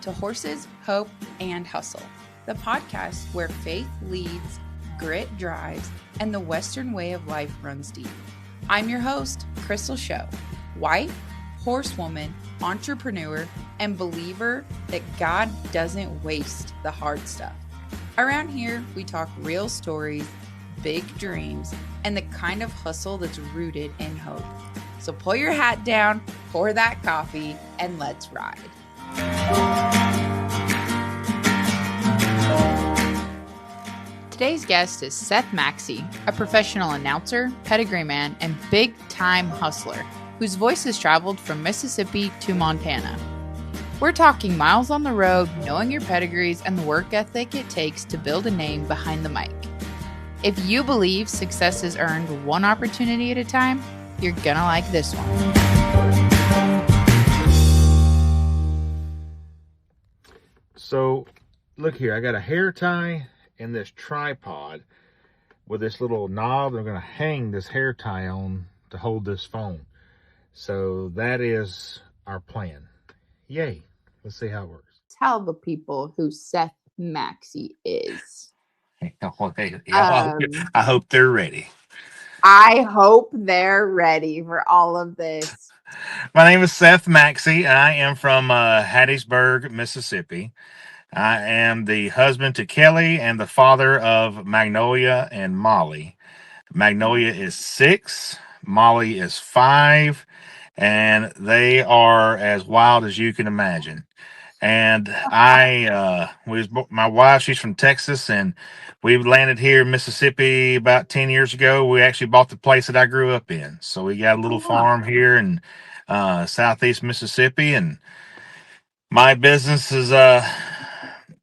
to Horses, Hope, and Hustle, the podcast where faith leads, grit drives, and the Western way of life runs deep. I'm your host, Crystal Show, wife, horsewoman, entrepreneur, and believer that God doesn't waste the hard stuff. Around here, we talk real stories, big dreams, and the kind of hustle that's rooted in hope. So pull your hat down, pour that coffee, and let's ride. Today's guest is Seth Maxie, a professional announcer, pedigree man, and big-time hustler whose voice has traveled from Mississippi to Montana. We're talking miles on the road, knowing your pedigrees, and the work ethic it takes to build a name behind the mic. If you believe success is earned one opportunity at a time, you're gonna like this one. So, look here, I got a hair tie and this tripod with this little knob I'm going to hang this hair tie on to hold this phone. So that is our plan. Yay. Let's see how it works. Tell the people who Seth Maxie is. I hope they're ready. I hope they're ready for all of this. My name is Seth Maxie. I am from Hattiesburg, Mississippi. I am the husband to Kelly and the father of Magnolia and Molly. Magnolia is 6, Molly is 5, and they are as wild as you can imagine. And my wife, she's from Texas, and we landed here in Mississippi about 10 years ago. We actually bought the place that I grew up in. So we got a little farm here in southeast Mississippi, and my business is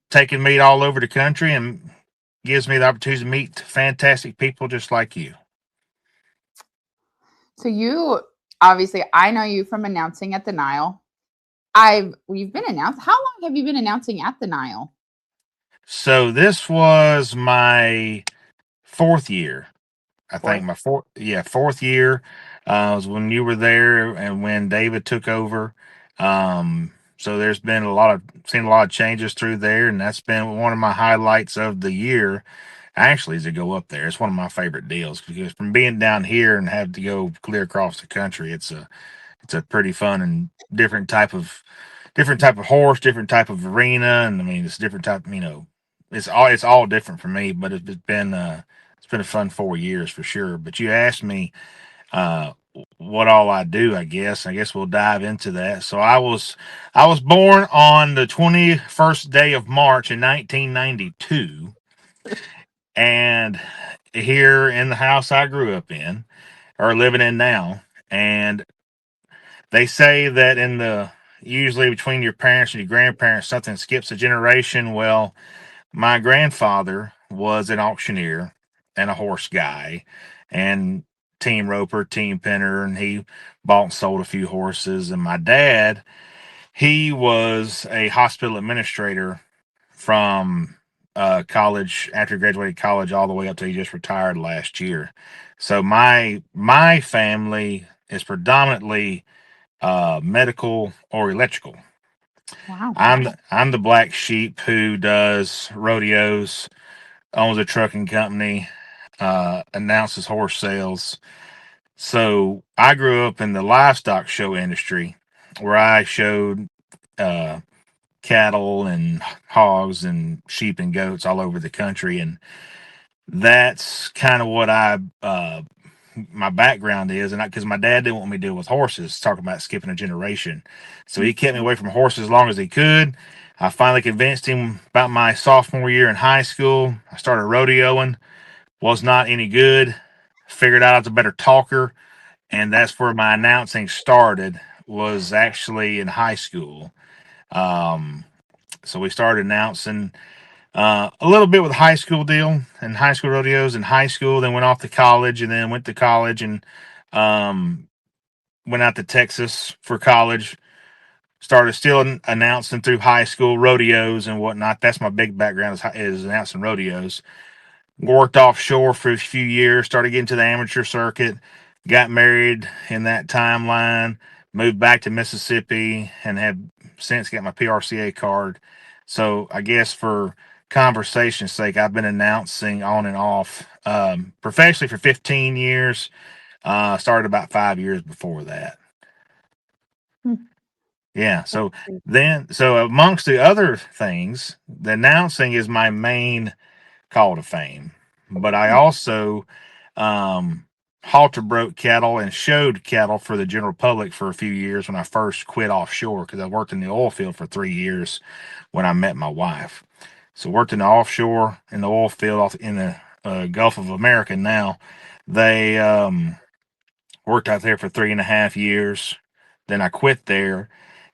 taking meat all over the country and gives me the opportunity to meet fantastic people just like you. So you, obviously, I know you from announcing at the Nile. We've been announced. How long have you been announcing at the Nile? So this was my 4th year. I think my fourth year was when you were there and when David took over. So there's been seen a lot of changes through there, and that's been one of my highlights of the year. Actually, is to go up there. It's one of my favorite deals because from being down here and have to go clear across the country, it's a pretty fun and different type of horse, different type of arena, and I mean it's different type. It's all different for me, but it's been a fun 4 years for sure. But you asked me what all I do. I guess we'll dive into that. So I was born on the 21st day of March in 1992. And here in the house I grew up in, or living in now, and they say that usually between your parents and your grandparents, something skips a generation. Well, my grandfather was an auctioneer and a horse guy, and team roper, team pinner, and he bought and sold a few horses. And my dad, he was a hospital administrator from college, after he graduated college, all the way up to he just retired last year. So my family is predominantly medical or electrical. Wow. I'm the black sheep who does rodeos, owns a trucking company, announces horse sales. So I grew up in the livestock show industry, where I showed cattle and hogs and sheep and goats all over the country, and that's kind of what my background is. And because my dad didn't want me to deal with horses, talking about skipping a generation, so he kept me away from horses as long as he could. I finally convinced him about my sophomore year in high school. I started rodeoing, was not any good, figured out I was a better talker, and that's where my announcing started, was actually in high school. So we started announcing a little bit with high school deal and high school rodeos in high school, then went off to college, and then went to college and went out to Texas for college. Started still announcing through high school rodeos and whatnot. That's my big background, is announcing rodeos. Worked offshore for a few years, started getting to the amateur circuit, got married in that timeline, moved back to Mississippi and have since got my PRCA card. So I guess for conversation's sake, I've been announcing on and off professionally for 15 years. Started about 5 years before that. Yeah. So amongst the other things, the announcing is my main call to fame. But I also um, halter broke cattle and showed cattle for the general public for a few years when I first quit offshore because I worked in the oil field for 3 years when I met my wife. So worked in the offshore in the oil field off in the Gulf of America. Now they worked out there for 3.5 years. Then I quit there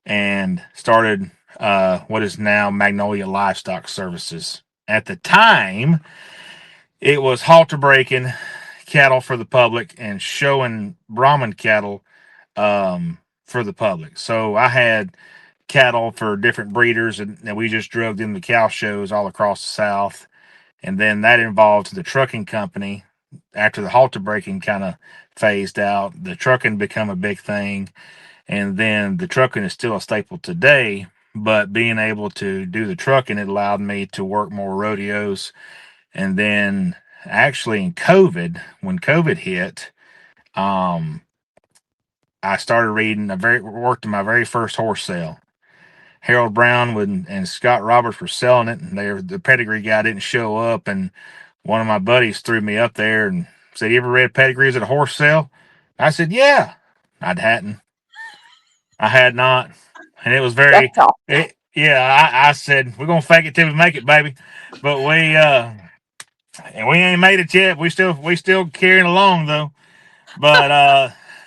and started what is now Magnolia Livestock Services. At the time, it was halter breaking cattle for the public and showing Brahman cattle for the public. So I had cattle for different breeders, and we just drove them to cow shows all across the South. And then that involved the trucking company. After the halter breaking kind of phased out, the trucking become a big thing. And then the trucking is still a staple today. But being able to do the trucking, it allowed me to work more rodeos. And then actually in COVID, when COVID hit, um, I started reading. Worked in my very first horse sale. Harold Brown and Scott Roberts were selling it, and the pedigree guy didn't show up. And one of my buddies threw me up there and said, "You ever read pedigrees at a horse sale?" I said, "Yeah." I hadn't. I had not, and it was very. That's all. Yeah, I said we're gonna fake it till we make it, baby. But and we ain't made it yet. We still carrying along though. But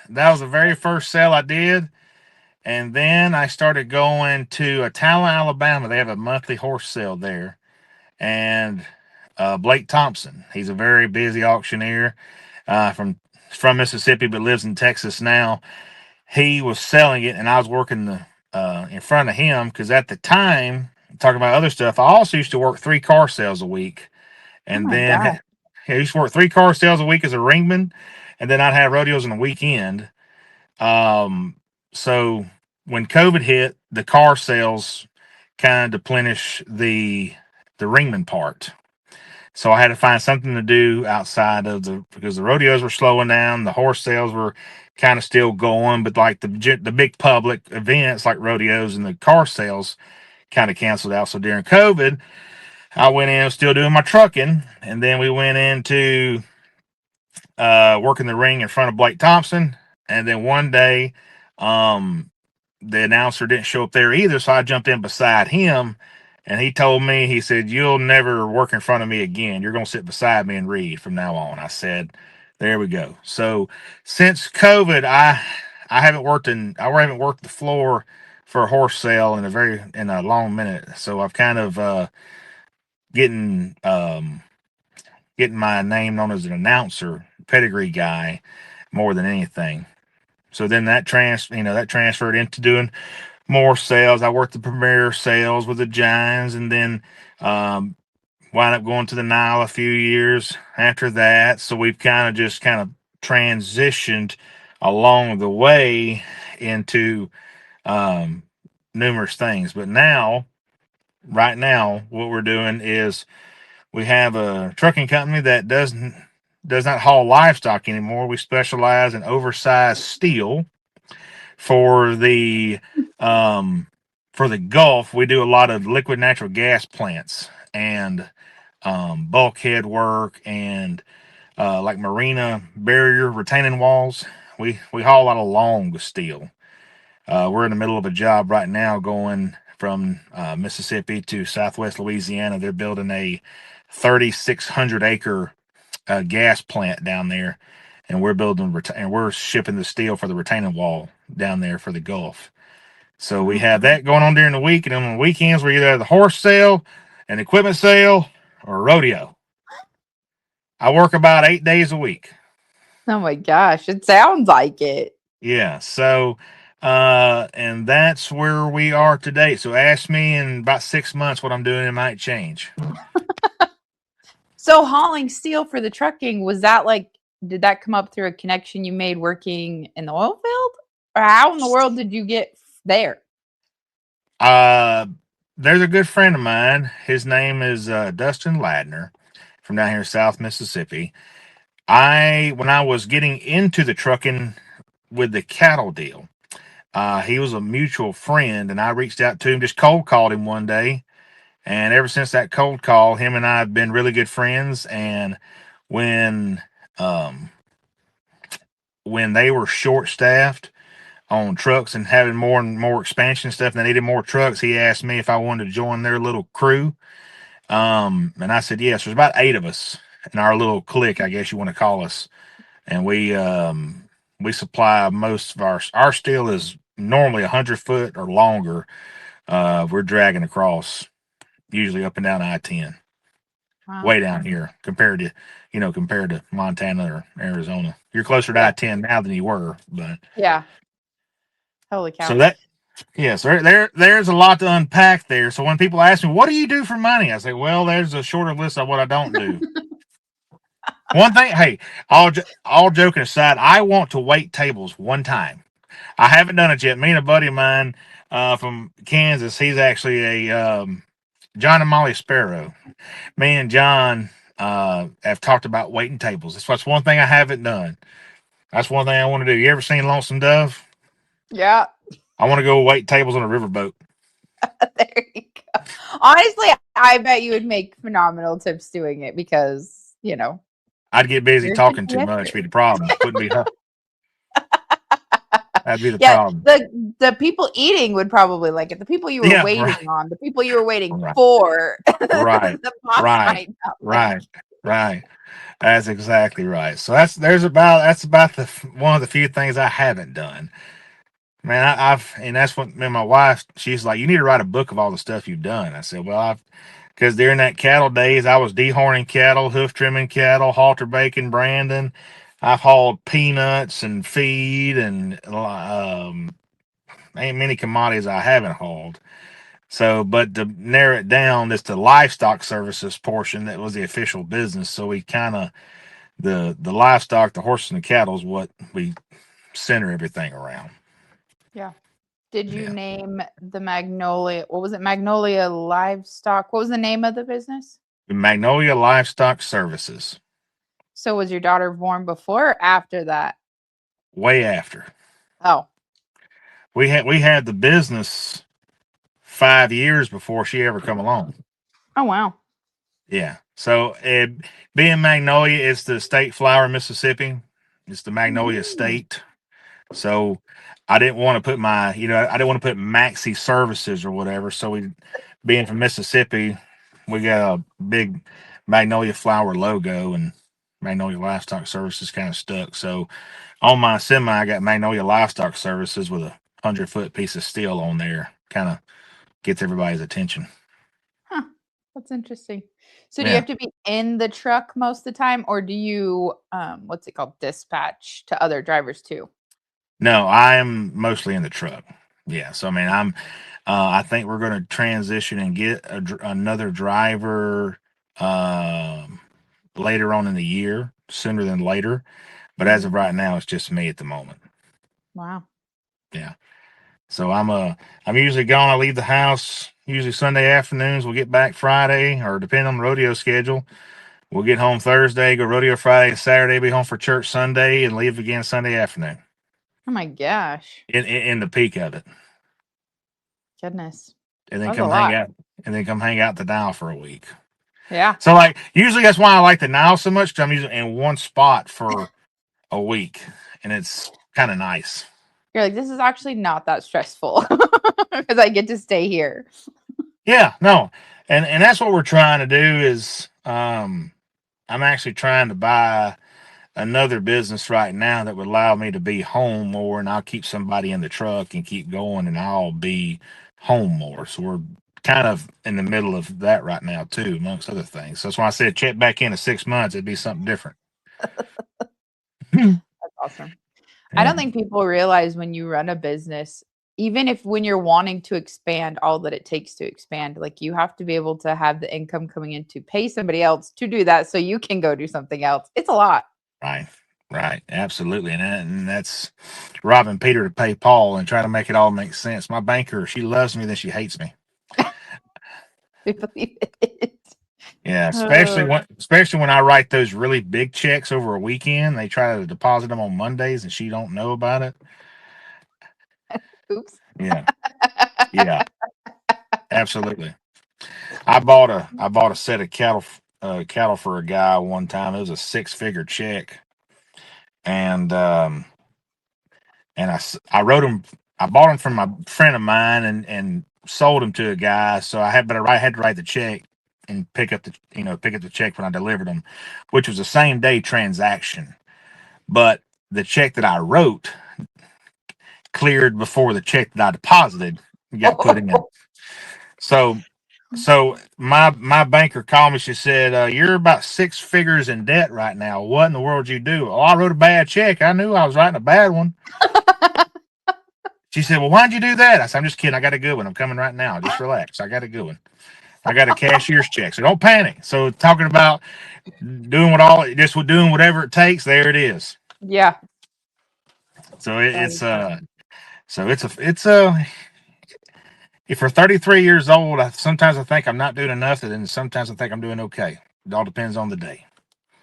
that was the very first sale I did. And then I started going to Atala, Alabama. They have a monthly horse sale there. And Blake Thompson, he's a very busy auctioneer from Mississippi, but lives in Texas now. He was selling it, and I was working in front of him because at the time, talking about other stuff, I also used to work 3 car sales a week. Oh And my then God. I used to work 3 car sales a week as a ringman, and then I'd have rodeos on the weekend. Um, so when COVID hit, the car sales kind of deplenish the ringman part. So I had to find something to do outside of because the rodeos were slowing down, the horse sales were kind of still going, but like the big public events like rodeos and the car sales kind of canceled out. So during COVID, I went in still doing my trucking, and then we went into working the ring in front of Blake Thompson. And then one day, um, the announcer didn't show up there either, so I jumped in beside him. And he told me, he said, "You'll never work in front of me again. You're going to sit beside me and read from now on." I said, "There we go." So since COVID, I haven't worked the floor for a horse sale in a long minute. So I've kind of getting getting my name known as an announcer, pedigree guy, more than anything. So then that transferred into doing more sales. I worked the premier sales with the Giants, and then um, wound up going to the Nile a few years after that. So we've kind of transitioned along the way into um, numerous things. But right now, what we're doing is we have a trucking company that does not haul livestock anymore. We specialize in oversized steel for the um, for the Gulf. We do a lot of liquid natural gas plants and bulkhead work and like marina barrier retaining walls. We haul a lot of long steel. We're in the middle of a job right now going from Mississippi to Southwest Louisiana. They're building a 3,600 acre gas plant down there, and we're shipping the steel for the retaining wall down there for the Gulf. So we have that going on during the week, and then on the weekends we either have the horse sale, an equipment sale, or a rodeo. I work about 8 days a week. Oh my gosh. It sounds like it. Yeah. So, and that's where we are today. So ask me in about 6 months what I'm doing. It might change. So hauling steel for the trucking, was that like, did that come up through a connection you made working in the oil field? Or how in the world did you get there? Uh, there's a good friend of mine. His name is Dustin Ladner from down here in South Mississippi. When I was getting into the trucking with the cattle deal, he was a mutual friend, and I reached out to him, just cold called him one day. And ever since that cold call, him and I have been really good friends. And when um, when they were short staffed on trucks and having more and more expansion stuff, and they needed more trucks, he asked me if I wanted to join their little crew. And I said yes. There's about 8 of us in our little clique, I guess you want to call us, and we supply most of our steel is normally 100 foot or longer. We're dragging across usually up and down I-10, Wow. way down here compared to Montana or Arizona. You're closer to Yeah. I-10 now than you were, but Yeah. Holy so cow. that yes, there's a lot to unpack there. So when people ask me, "What do you do for money?" I say, "Well, there's a shorter list of what I don't do." One thing, hey, all joking aside, I want to wait tables one time. I haven't done it yet. Me and a buddy of mine from Kansas, he's actually a John and Molly Sparrow. Me and John have talked about waiting tables. That's one thing I haven't done. That's one thing I want to do. You ever seen Lonesome Dove? Yeah. I want to go wait tables on a riverboat. There you go. Honestly, I bet you would make phenomenal tips doing it because, I'd get busy you're a good talking too much. connector. Be the problem. Wouldn't be her. That'd be the Yeah, problem. the people eating would probably like it. The people you were Yeah, waiting right, on, the people you were waiting right, for, right, the boss right, might not like. right, right. That's exactly right. So that's about the one of the few things I haven't done. Man, I've and that's what me and my wife. She's like, you need to write a book of all the stuff you've done. I said, well, I've because during that cattle days, I was dehorning cattle, hoof trimming cattle, halter baking, branding. I've hauled peanuts and feed, and ain't many commodities I haven't hauled. So, but to narrow it down, it's the livestock services portion that was the official business. So we kind of the livestock, the horses and the cattle is what we center everything around. Yeah. Did you Yeah, name the Magnolia? What was it? Magnolia Livestock. What was the name of the business? the Magnolia Livestock Services. So was your daughter born before or after that? Way after Oh. we had the business 5 years before she ever come along. Oh wow. Yeah. So being Magnolia, it's the state flower, Mississippi. It's the Magnolia Mm. state. So I didn't want to put I didn't want to put Maxie Services or whatever. So being from Mississippi, we got a big Magnolia flower logo, and Magnolia Livestock Services kind of stuck. So on my semi, I got Magnolia Livestock Services with a 100 foot piece of steel on there. Kind of gets everybody's attention. Huh. That's interesting. So do you Yeah. have to be in the truck most of the time or do you what's it called? Dispatch to other drivers too? No, I am mostly in the truck. Yeah. So I mean, I think we're going to transition and get another driver um, later on in the year, sooner than later. But as Mhm. of right now, it's just me at the moment. Wow. Yeah. So I'm usually gone. I leave the house usually Sunday afternoons. We'll get back Friday, or depending on the rodeo schedule. We'll get home Thursday, go rodeo Friday and Saturday, be home for church Sunday, and leave again Sunday afternoon. Oh my gosh. In the peak of it, Goodness. and then That's a come hang lot. out, at the Nile for a week. Yeah. So like usually that's why I like the Nile so much, because I'm usually in one spot for a week, and it's kind of nice. You're like, this is actually not that stressful because I get to stay here. Yeah, no, and that's what we're trying to do is I'm actually trying to buy another business right now that would allow me to be home more, and I'll keep somebody in the truck and keep going, and I'll be home more. So we're kind of in the middle of that right now too, amongst other things. So that's why I said check back in 6 months, it'd be something different. That's awesome. I Yeah, don't think people realize when you run a business, even if when you're wanting to expand, all that it takes to expand, like you have to be able to have the income coming in to pay somebody else to do that so you can go do something else. It's a lot. right. Right, absolutely, and that's robbing Peter to pay Paul and trying to make it all make sense. My banker, she loves me, then she hates me. I believe it. Yeah, Uh, especially when I write those really big checks over a weekend. They try to deposit them on Mondays, and she don't know about it. oops. Yeah, yeah, absolutely. I bought a set of cattle for a guy one time. It was a 6-figure check, and I wrote him. I bought him from a friend of mine and sold him to a guy. So I had to write the check and pick up the check when I delivered them, which was a same day transaction. But the check that I wrote cleared before the check that I deposited got put in. So my banker called me. She said, "You're about 6 figures in debt right now. What in the world did you do?" Oh, I wrote a bad check. I knew I was writing a bad one. She said, "Well, why'd you do that?" I said, "I'm just kidding. I got a good one. I'm coming right now. Just relax. I got a good one. I got a cashier's check, so don't panic." So talking about doing whatever it takes. There it is. Yeah, So that is funny. it's a if we're 33 years old, sometimes I think I'm not doing enough, and sometimes I think I'm doing okay. It all depends on the day.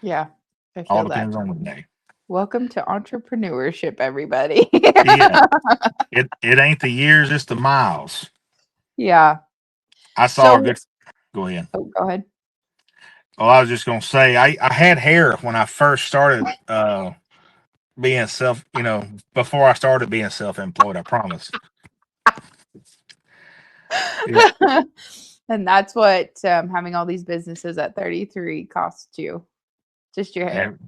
Yeah, I All feel that. depends on the day. Welcome to entrepreneurship, everybody. Yeah, it ain't the years, it's the miles. Yeah. I saw a So, good. Go ahead. oh, go ahead. Oh, I was just gonna say I had hair when I first started being before I started being self-employed. I promise. Yeah, And that's what having all these businesses at 33 costs you. Just your hair. and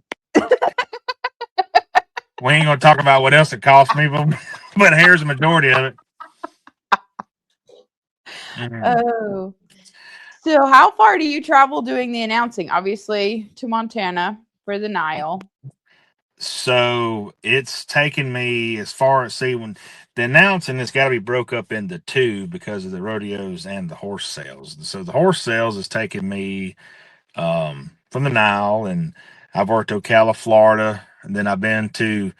we ain't gonna talk about what else it cost me, but but hair's the majority of it. Mhm. Oh. So, how far do you travel doing the announcing? Obviously, to Montana for the Nile. So it's taken me as far as when the announcing has got to be broke up into two because of the rodeos and the horse sales. So the horse sales has taken me from the Nile, and I've worked Ocala, Florida, and then I've been to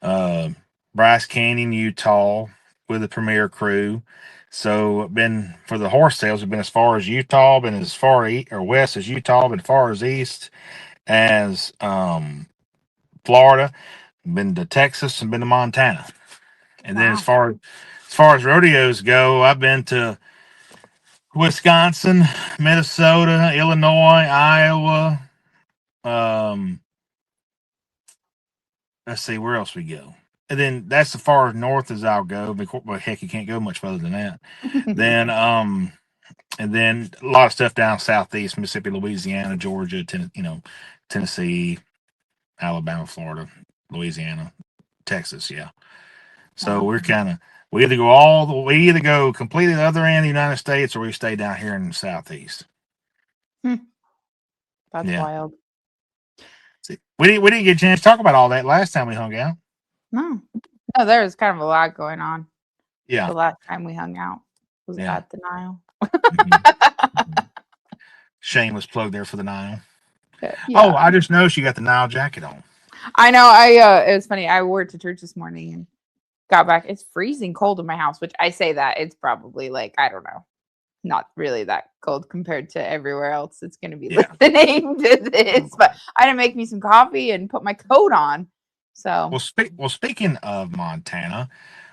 uh, Bryce Canyon, Utah, with the Premier Crew. So I've been for the horse sales. I've been as far as Utah, been as far or west as Utah, been as far as east as Florida, been to Texas, and been to Montana. And then Wow. as far as rodeos go, I've been to Wisconsin, Minnesota, Illinois, Iowa. Um, let's see where else we go. And then that's as far north as I'll go. But heck, you can't go much further than that. Then and then a lot of stuff down southeast, Mississippi, Louisiana, Georgia, Tennessee, Alabama, Florida, Louisiana, Texas. Yeah. So Wow. we either go completely the other end of the United States or we stay down here in the southeast. Hmm, that's Yeah. wild. See, we didn't get a chance to talk about all that last time we hung out. No. No, there was kind of a lot going on Yeah. the last time we hung out was Yeah. at the Nile. hmm Shameless plug there for the Nile. Oh, Yeah. I just noticed you got the Nile jacket on. I know. It was funny. I wore it to church this morning and got back. It's freezing cold in my house, which I say that it's probably like, I don't know, not really that cold compared to everywhere else it's going to be Yeah. listening to this. But I had to make me some coffee and put my coat on. So, Speaking of Montana,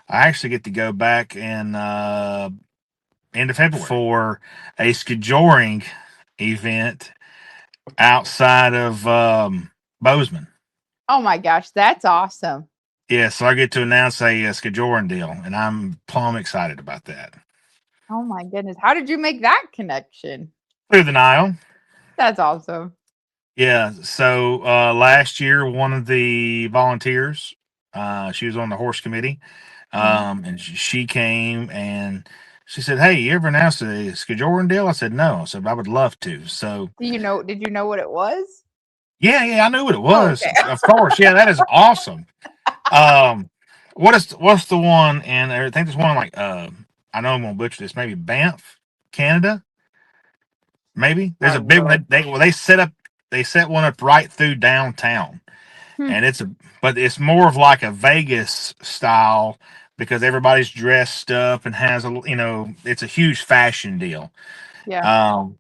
I actually get to go back in end of February for a skijoring event outside of Bozeman. oh my gosh, that's awesome. Yeah, so I get to announce a skijoring deal, and I'm plumb excited about that. Oh my goodness. How did you make that connection? Through the Nile. That's awesome. Yeah, so last year, one of the volunteers, she was on the horse committee, Mhm. and she came and she said, "Hey, you ever announced a skijoring deal?" I said, "No." I said, "I would love to." So Did you know what it was? yeah, I knew what it Oh, was. okay. Of course, yeah, that is awesome. Um, what's the one? And I think there's one like I know I'm gonna butcher this. Maybe Banff, Canada. Maybe there's Oh a big one. Lord. They set one up right through downtown, Hmm. and but it's more of like a Vegas style because everybody's dressed up and has it's a huge fashion deal. Yeah. Um,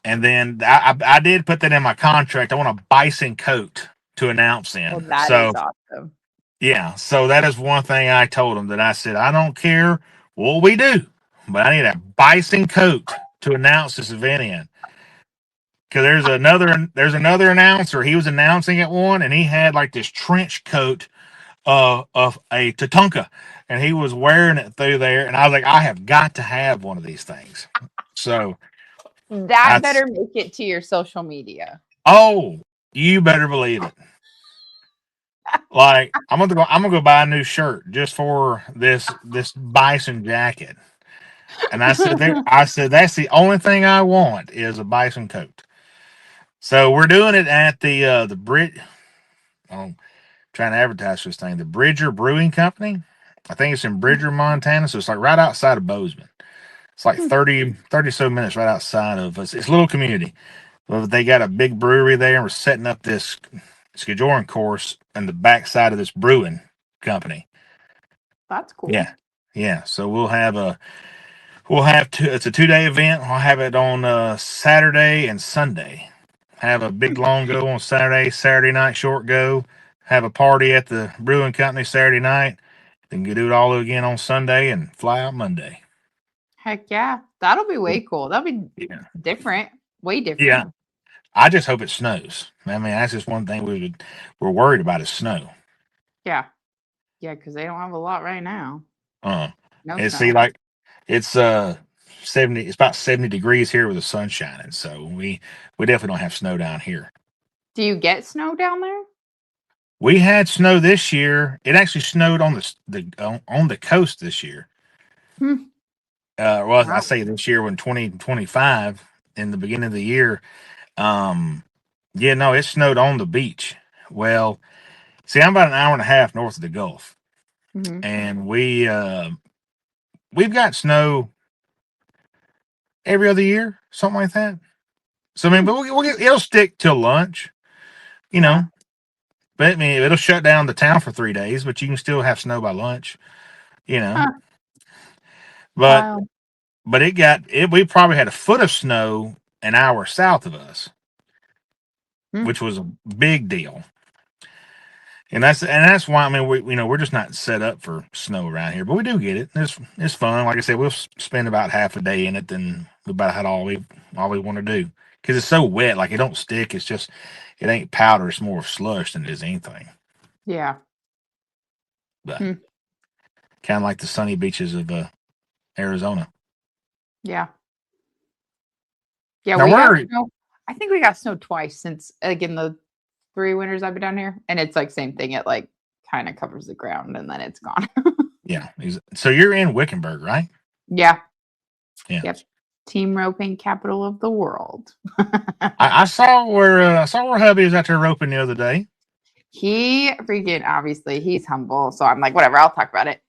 and then I did put that in my contract. I want a bison coat to announce Well, in. that is So awesome. yeah, so that is one thing I told him that I said I don't care what we do, but I need a bison coat to announce this event in. Because there's another announcer. He was announcing at one, and he had like this trench coat of a Tatanka, and he was wearing it through there. And I was like, I have got to have one of these things. So That I, better make it to your social media. oh, you better believe it. Like I'm gonna go buy a new shirt just for this bison jacket. And I said that's the only thing I want is a bison coat. So we're doing it at the Brit. Oh, trying to advertise this thing, the Bridger Brewing Company. I think it's in Bridger, Montana. So it's like right outside of Bozeman. It's like 30 so minutes right outside of us. It's a little community. Well, they got a big brewery there, and we're setting up this skijoring course in the backside of this brewing company. That's cool. Yeah. Yeah. So we'll have it's a 2-day event. We'll have it on Saturday and Sunday. Have a big long go on Saturday night short go. Have a party at the brewing company Saturday night. Then do it all again on Sunday and fly out Monday. Heck yeah. That'll be way cool. That'll be Yeah. different. Way different. Yeah. I just hope it snows. I mean, that's just one thing we're worried about is snow. Yeah. Yeah, because they don't have a lot right now. Uh, No and see, snow. like it's 70. It's about 70 degrees here with the sun shining. So we definitely don't have snow down here. Do you get snow down there? We had snow this year. It actually snowed on on the coast this year. Hmm. Well, I Wow. say this year when 2025 in the beginning of the year. Um, yeah, no, it snowed on the beach. Well, see, I'm about an hour and a half north of the Gulf, Hmm. and we've got snow every other year, something like that. So I mean, but it'll stick till lunch, you Yeah. know. But I mean, it'll shut down the town for 3 days, but you can still have snow by lunch, you know. Huh. But Wow. but it got it. We probably had a foot of snow an hour south of us, Hmm. which was a big deal. And that's why I mean we're just not set up for snow around here, but we do get it. It's fun. Like I said, we'll spend about half a day in it, then about had all we want to do because it's so wet. Like it don't stick. It's just it ain't powder. It's more slush than it is anything. Yeah. But Hmm. kind of like the sunny beaches of Arizona. Yeah. Yeah, Now we where got are you? snow. I think we got snow twice since like in the 3 winters I've been down here. And it's like same thing. It like kind of covers the ground and then it's gone. Yeah, so you're in Wickenburg, right? Yeah. Yeah. Yep. Team roping capital of the world. I saw where hubby was out there roping the other day. He freaking obviously he's humble. So I'm like, whatever, I'll talk about it.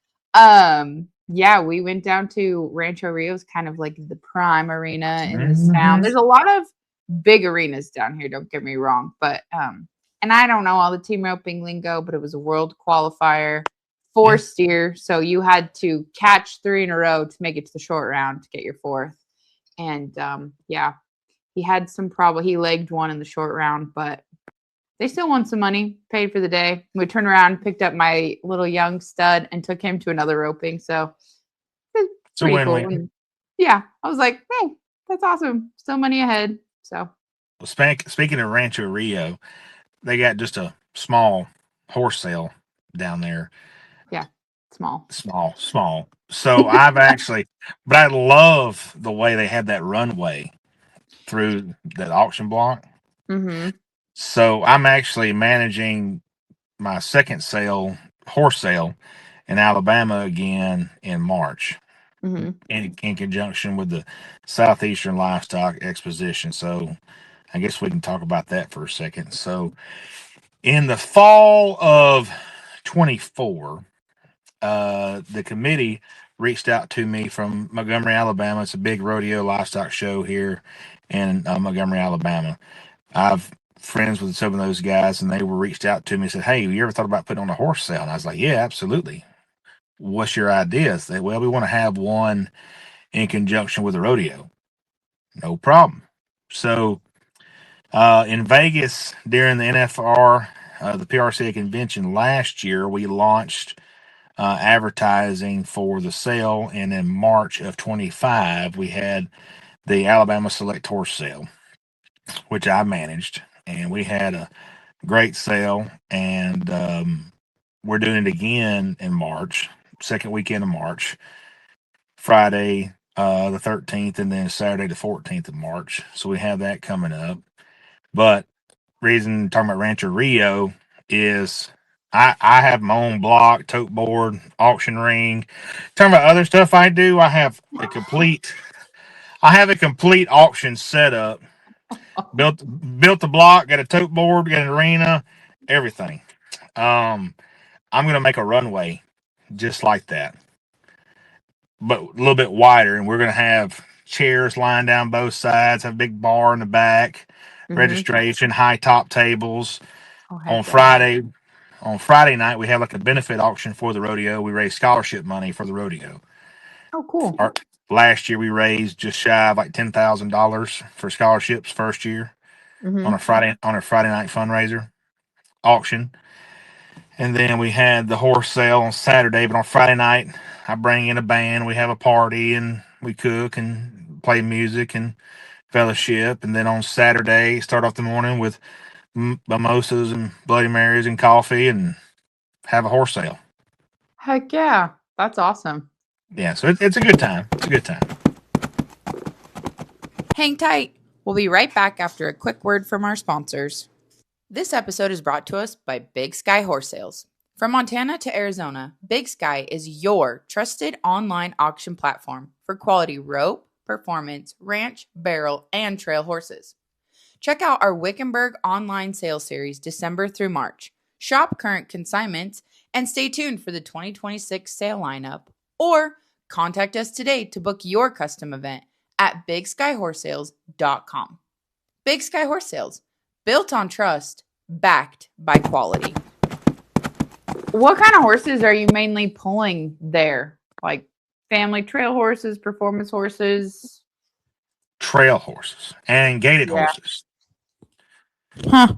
Yeah, we went down to Rancho Rio's kind of like the prime arena in this town. Hmm. There's a lot of big arenas down here, don't get me wrong. But and I don't know all the team roping lingo, but it was a world qualifier, four Yeah. steer. So you had to catch 3 in a row to make it to the short round to get your fourth. And yeah, he had some problem. He legged one in the short round, but they still won some money, paid for the day. We turned around, picked up my little young stud, and took him to another roping. So it's It's a pretty cool. win-win. And yeah, I was like, hey, that's awesome. Still money ahead. So Well, speaking of Rancho Rio, they got just a small horse sale down there. yeah, small. Small. So I've actually, but I love the way they have that runway through that auction block. Mm-hmm. So I'm actually managing my second horse sale in Alabama again in March Mm-hmm. in conjunction with the Southeastern Livestock Exposition. So I guess we can talk about that for a second. So in the fall of 24, the committee reached out to me from Montgomery, Alabama. It's a big rodeo livestock show here in Montgomery, Alabama. I've friends with some of those guys, and they were reached out to me and said, "Hey, you ever thought about putting on a horse sale?" And I was like, "Yeah, absolutely. What's your ideas?" They, well, we want to have one in conjunction with a rodeo. No problem. So in Vegas during the NFR, the PRCA convention last year, we launched advertising for the sale, and in March of 25, we had the Alabama Select Horse Sale, which I managed, and we had a great sale. And we're doing it again in March, second weekend of March, Friday the 13th, and then Saturday the 14th of March. So we have that coming up. But reason talking about Rancho Rio is I have my own block, tote board, auction ring. Talking about other stuff I do, I have a complete auction setup. Built the block, got a tote board, got an arena, everything. Um, I'm gonna make a runway just like that, but a little bit wider, and we're gonna have chairs lying down both sides, have a big bar in the back, Mm-hmm. registration, high top tables. Oh, On heck yeah. Friday, on Friday night, we have like a benefit auction for the rodeo. We raise scholarship money for the rodeo. Oh, cool. Our, last year, we raised just shy of like $10,000 for scholarships first year Mm-hmm. on a Friday night fundraiser auction. And then we had the horse sale on Saturday, but on Friday night, I bring in a band. We have a party and we cook and play music and fellowship. And then on Saturday, start off the morning with mimosas and Bloody Marys and coffee and have a horse sale. Heck yeah. That's awesome. Yeah, so it's a good time. It's a good time. Hang tight. We'll be right back after a quick word from our sponsors. This episode is brought to us by Big Sky Horse Sales. From Montana to Arizona, Big Sky is your trusted online auction platform for quality rope, performance, ranch, barrel, and trail horses. Check out our Wickenburg online sales series December through March. Shop current consignments and stay tuned for the 2026 sale lineup. Or contact us today to book your custom event at bigskyhorsesales.com. Big Sky Horse Sales, built on trust, backed by quality. What kind of horses are you mainly pulling there? Like family trail horses, performance horses? Trail horses and gated horses. Huh.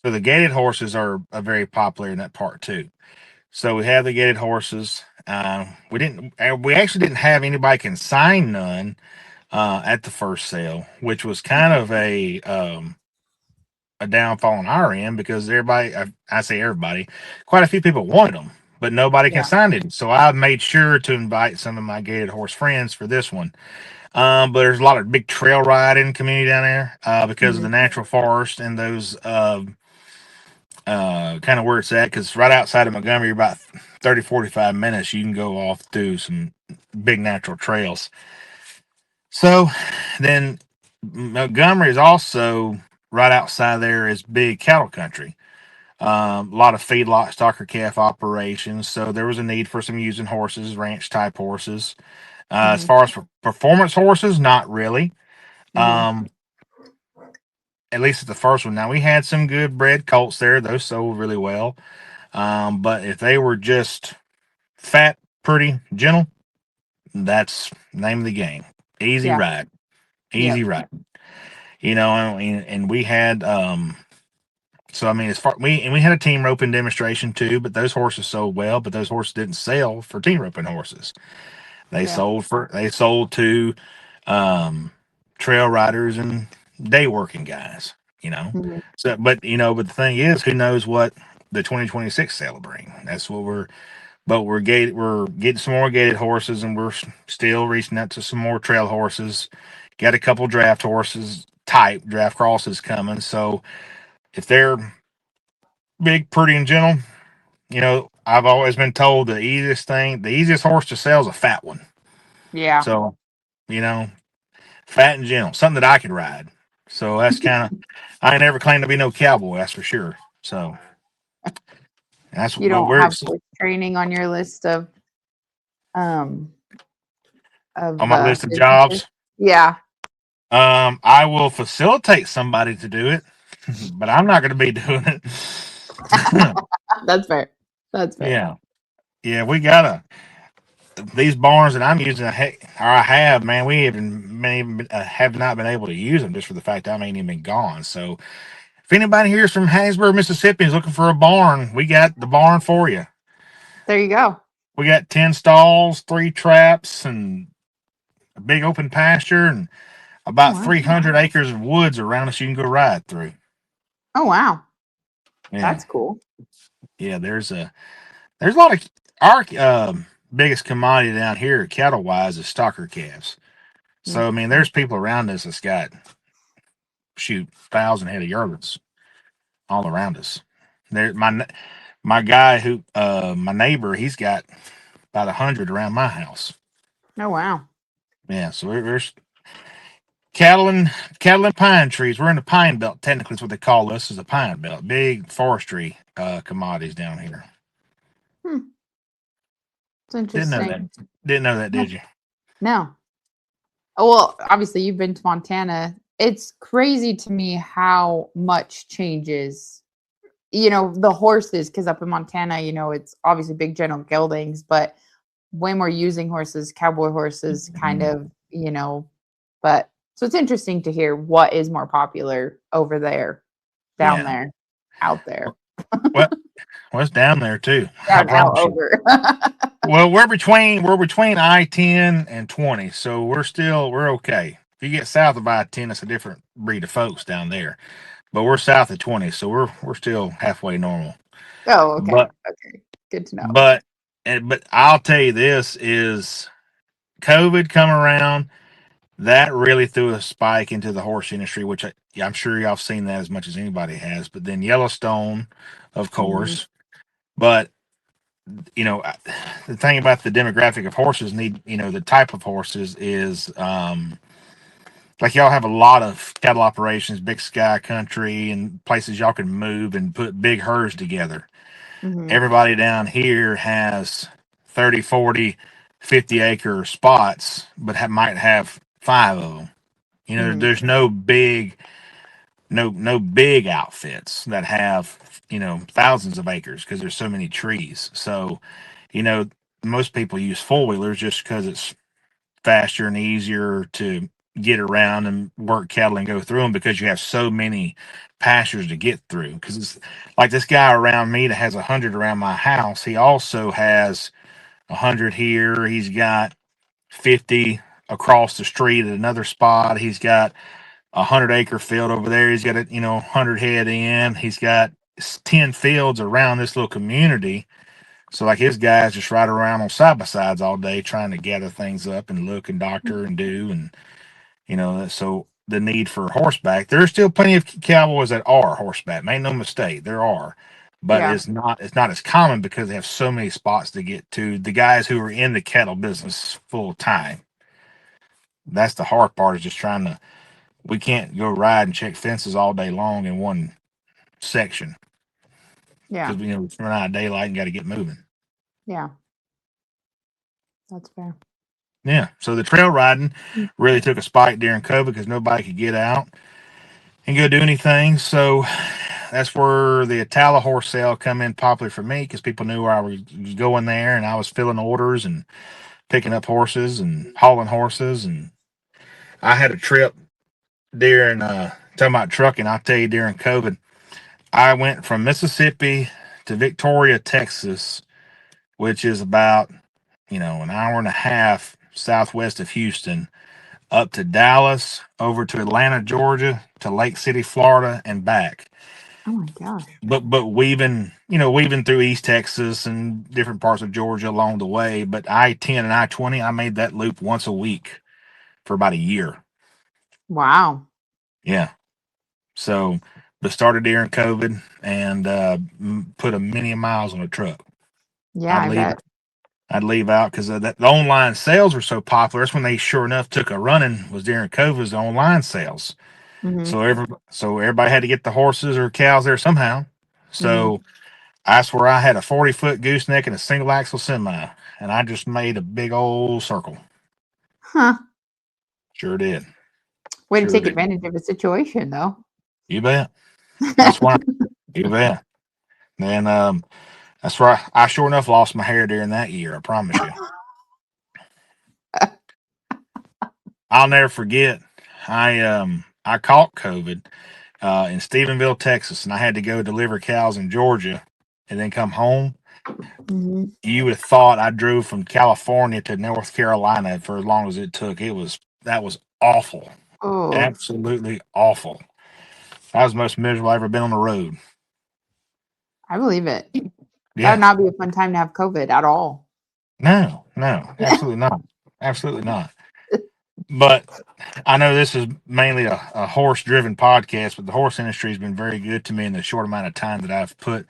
So the gated horses are very popular in that part too. So we have the gated horses. We actually didn't have anybody consign none at the first sale, which was kind of a downfall on our end because everybody, I say everybody, quite a few people wanted them, but nobody Yeah. consigned it. So I made sure to invite some of my gated horse friends for this one. But there's a lot of big trail riding community down there because of the natural forest and those kind of where it's at. Because right outside of Montgomery, about 30, 45 minutes, you can go off through some big natural trails. So then Montgomery is also right outside there is big cattle country. A lot of feedlot, stocker calf operations. So there was a need for some using horses, ranch type horses. As far as performance horses, not really. Um, at least at the first one. Now we had some good bred colts there; those sold really well. But if they were just fat, pretty, gentle, that's the name of the game. Easy Yeah. ride, easy ride. You know, and we had so I mean, as far we had a team roping demonstration too, but those horses sold well. But those horses didn't sell for team roping horses. They sold to trail riders and day working guys. You know, so but the thing is, who knows what the 2026 sale will bring? That's what we're getting some more gated horses, and we're still reaching out to some more trail horses. Got a couple draft horses, draft crosses coming. So if they're big, pretty, and gentle, I've always been told the easiest horse to sell is a fat one. Yeah. So, you know, fat and gentle, something that I could ride. So that's kind of, I ain't never claimed to be no cowboy, that's for sure. So that's You what don't we're have horse training on your list um on my list of businesses? jobs. Yeah. I will facilitate somebody to do it. but I'm not going to be doing it. That's fair. That's fair. Yeah. Yeah, we got these barns that I'm using, or I have, man, we even have not been able to use them just for the fact I ain't even been gone. So if anybody here is from Hattiesburg, Mississippi is looking for a barn, we got the barn for you. There you go. We got 10 stalls, 3 traps, and a big open pasture, and Oh about wow. 300 acres of woods around us you can go ride through. Oh wow. Yeah. That's cool. Yeah, there's a lot of our biggest commodity down here, cattle wise, is stocker calves. So I mean, there's people around us that's got shoot 1,000 head of yearlings all around us. There, my guy who my neighbor, he's got about 100 around my house. Oh wow. Yeah, so there's cattle and pine trees. We're in the pine belt. Technically, is what they call us, is a pine belt. Big forestry commodities down here. Hmm. It's Didn't know interesting. that. Didn't know that, did you? No. Oh, well, obviously you've been to Montana. It's crazy to me how much changes. The horses, because up in Montana, it's obviously big general geldings, but way more using horses, cowboy horses, kind Mm, of, but so it's interesting to hear what is more popular over there, down yeah. there, out there, Well, it's down there too. I down, out, promise you. over. Well, we're between I-10 and 20, so we're okay. If you get south of I-10, it's a different breed of folks down there. But we're south of 20, so we're still halfway normal. Oh, okay. But Okay. Good to know. but but I'll tell you this is COVID come around, that really threw a spike into the horse industry, which I'm sure y'all have seen that as much as anybody has. But then Yellowstone, of Mhm. course. But you know, the thing about the demographic of horses the type of horses is like y'all have a lot of cattle operations, big sky country, and places y'all can move and put big herds together. Mhm. Everybody down here has 30, 40, 50 acre spots, but might have 5 of them. Mhm. There's no big outfits that have thousands of acres because there's so many trees. So you know most people use four wheelers just because it's faster and easier to get around and work cattle and go through them because you have so many pastures to get through. Because it's like this guy around me that has 100 around my house. He also has 100 here. He's got 50 across the street at another spot. He's got 100 acre field over there. He's got 100 head in. He's got 10 fields around this little community. So like his guys just ride around on side by sides all day trying to gather things up and look and doctor and do so the need for horseback. There's still plenty of cowboys that are horseback. Make no mistake, there are, but Yeah. it's not as common because they have so many spots to get to. The guys who are in the cattle business full time. That's the hard part is just trying to. We can't go ride and check fences all day long in one section Yeah. because we run out of daylight and got to get moving. Yeah. That's fair. Yeah. So the trail riding really took a spike during COVID because nobody could get out and go do anything. So that's where the Atala horse sale come in popular for me because people knew where I was going there and I was filling orders and picking up horses and hauling horses. And I had a trip during talking about trucking. I'll tell you during COVID, I went from Mississippi to Victoria, Texas, which is about an hour and a half southwest of Houston, up to Dallas, over to Atlanta, Georgia, to Lake City, Florida, and back. Oh my gosh. But weaving through East Texas and different parts of Georgia along the way. But I-10 and I-20, I made that loop once a week for about a year. Wow. Yeah. So, but started during COVID and put a million miles on a truck. Yeah, I'd I leave bet. I'd leave out because the online sales were so popular. That's when they sure enough took a running was during COVID was the online sales. Mhm. So everybody had to get the horses or cows there somehow. Mhm. So I swear I had a 40-foot gooseneck and a single axle semi, and I just made a big old circle. Huh. Sure did. Way to Sure take did. advantage of a situation, though. You bet. That's why. You bet. And that's right. I sure enough lost my hair during that year. I promise you. I'll never forget. I caught COVID in Stephenville, Texas, and I had to go deliver cows in Georgia, and then come home. Hmm. You would have thought I drove from California to North Carolina for as long as it took. That was awful, Oh, absolutely awful. That was the most miserable I've ever been on the road. I believe it. That would Yeah, not be a fun time to have COVID at all. no, no, absolutely not, absolutely not. But I know this is mainly a horse driven podcast, but the horse industry has been very good to me in the short amount of time that I've put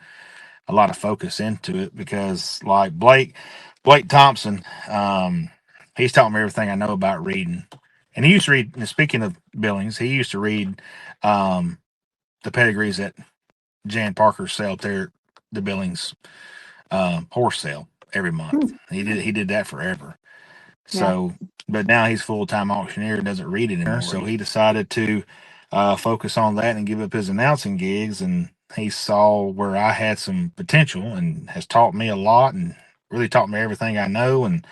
a lot of focus into it because, like Blake Thompson, he's taught me everything I know about reading. And he used to read, and speaking of Billings, he used to read um, the pedigrees that Jan Parker sell up there, the Billings horse sale every Hmm. month. He did that forever. Yeah. So, but now he's full time auctioneer and doesn't read anymore. So he decided to focus on that and give up his announcing gigs. And he saw where I had some potential and has taught me a lot and really taught me everything I know. And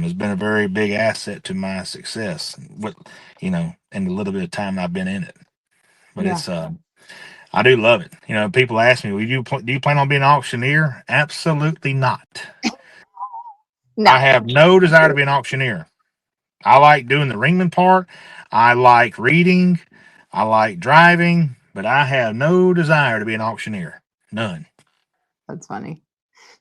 has been a very big asset to my success. With in the little bit of time I've been in it. But Yeah. I do love it. People ask me, do you plan on being an auctioneer? Absolutely not. No. I have no desire to be an auctioneer. I like doing the ringman part. I like reading. I like driving, but I have no desire to be an auctioneer. None. That's funny.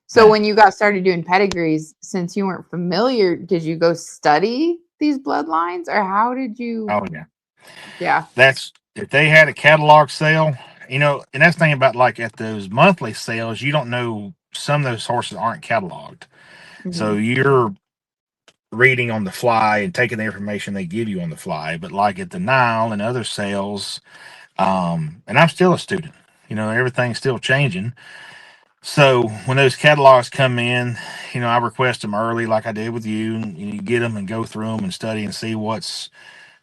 So No. when you got started doing pedigrees, since you weren't familiar, did you go study these bloodlines or how did you? Oh yeah. Yeah. That's if they had a catalog sale, and that's the thing about like at those monthly sales, you don't know some of those horses aren't cataloged. So Hmm. you're reading on the fly and taking the information they give you on the fly. But like at the Nile and other sales, and I'm still a student. Everything's still changing. So when those catalogs come in, I request them early, like I did with you, and you get them and go through them and study and see what's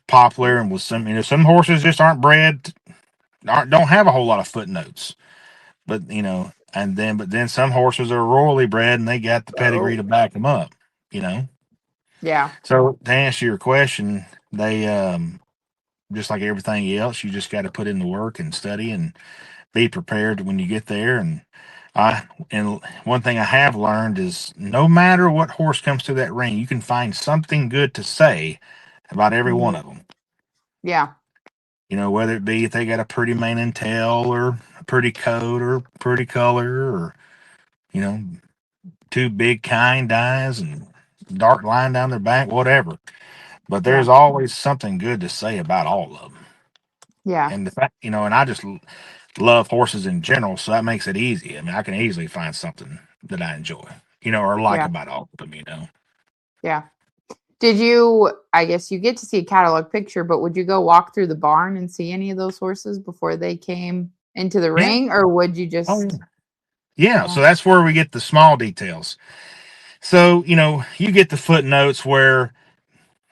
popular. And with some horses just aren't bred, don't have a whole lot of footnotes, but but then some horses are royally bred and they got the pedigree Oh. to back them up. You know. Yeah. So to answer your question, they just like everything else, you just got to put in the work and study and be prepared when you get there. And one thing I have learned is no matter what horse comes through that ring, you can find something good to say about every one Hmm. of them. Yeah. Whether it be if they got a pretty mane and tail or a pretty coat or pretty color or, you know, two big kind eyes and dark line down their back, whatever. But Yeah. there's always something good to say about all of them. Yeah. And the fact, and I just love horses in general, so that makes it easy. I mean, I can easily find something that I enjoy, or like Yeah. about all of them. Yeah. Did you, I guess you get to see a catalog picture, but would you go walk through the barn and see any of those horses before they came into the Yeah. ring, or would you Oh, yeah. just, Yeah. yeah. So that's where we get the small details. So, you get the footnotes where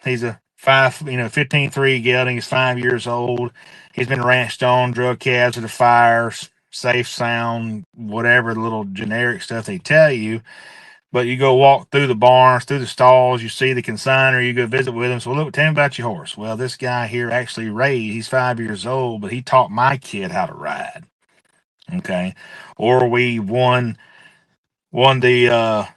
he's a 15-3 gelding. He's 5 years old. He's been ranched on, drug calves at a fire, safe, sound, whatever the little generic stuff they tell you. But you go walk through the barns, through the stalls, you see the consignor, you go visit with him. So, look, tell me about your horse. Well, this guy here actually raised, he's 5 years old, but he taught my kid how to ride. Okay. Or we won the